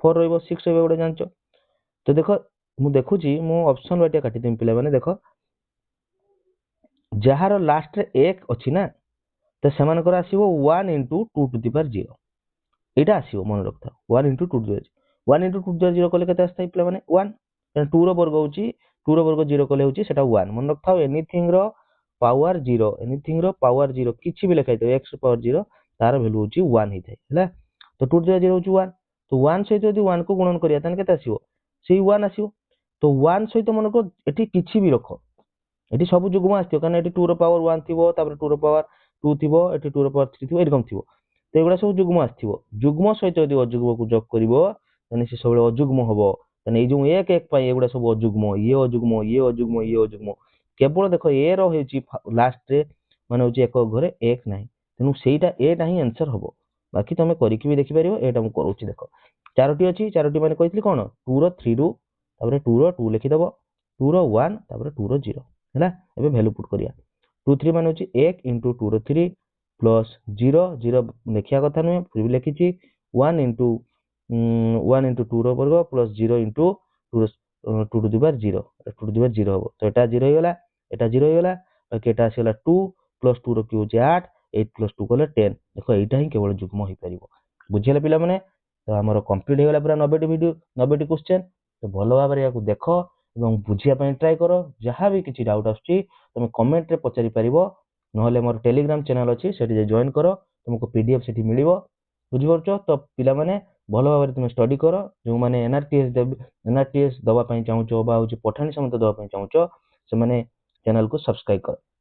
4 रहइबो 6 रहइबो गोटे जानचो तो देखो मु देखुची मु ऑप्शन बाटिया काटी देम पिला माने देखो जहार लास्ट रे 1 अछि ना तो समान कर आसीबो 1 into 2 to the power 0 एटा आसीबो मन रखथाओ 1 into 2 to the power 1 into 2 to the power 0 कले केते आस्ताई पिला माने 1 2 रो वर्ग होची 2 रो वर्ग 0 कले होची सेटा 1 मन रखथाओ एनीथिंग रो पावर 0 एनीथिंग रो पावर 0 किछि भी लिखाइ तो x पावर 0 तार वैल्यू होची 1 हिथाय हैला तो 2 to the 0 होची 1 तो 1 सहित यदि 1 को गुणन करिया तने केते आसीबो सेही 1 आसीबो तो 1 सहित मन को एठी किछि भी रखो एठी सब जुग्म आस्तियो कारण एठी 2 रो पावर 1 थिबो तापर 2 रो पावर 2 थिबो एठी 2 रो पावर 3 थिबो एरकम थिबो तो एगुडा सब जुग्म आस्तियो जुग्म सहित यदि अजुग्म को जोग करिवो तने से सबले अजुग्म हबो तने ए जो 1 1 पाई एगुडा सब अजुग्म ये अजुग्म ये अजुग्म ये अजुग्म केवल देखो ए रो हेची लास्ट रे माने होची एक घरे 1 नाही तेनु सेईटा एटा ही आंसर हबो बाकी तमे करिकि भी देखि परिवो एटा मु करूची देखो चारोटी अछि चारोटी माने कहितली कोन 2 रो 3 रो तापर 2 रो 2 लिखि दबो 2 रो 1 तापर 2 रो 0 हैला एबे वैल्यू पुट करिया 2 3 माने होची 1 into 2 रो 3 प्लस 0 0 देखिया कथा नुहे फिर भी लिखिची 1 into 1 into 2 रो वर्ग plus 0 into 2 to the power 0 2 to the power 0 हबो तो एटा 0 होइगला एटा 0 होइगला बाकी एटा आसीला 2 प्लस 2 रो की होची 8 8 प्लस 2 कले 10 देखो एटा ही केवल जुग्म होई परिबो बुझियला पिला माने तो हमर कंप्लीट होइगला पूरा 90 टी वीडियो 90 टी क्वेश्चन तो भलो भाबरे याकू देखो एवं बुझिया पय ट्राई करो जहां भी किछि डाउट आछी तुम कमेंट रे पचारि परिबो नहले मोर टेलीग्राम चैनल अछि सेठी जॉइन करो तुमको पीडीएफ सेठी मिलिबो बुझि परछो तो पिला माने भलो भाबरे तुम स्टडी करो जो माने एनआरटीएस दवा पय चाहूचो बा होची पठाणी समत दवा पय चाहूचो से माने चैनल को सब्सक्राइब करो।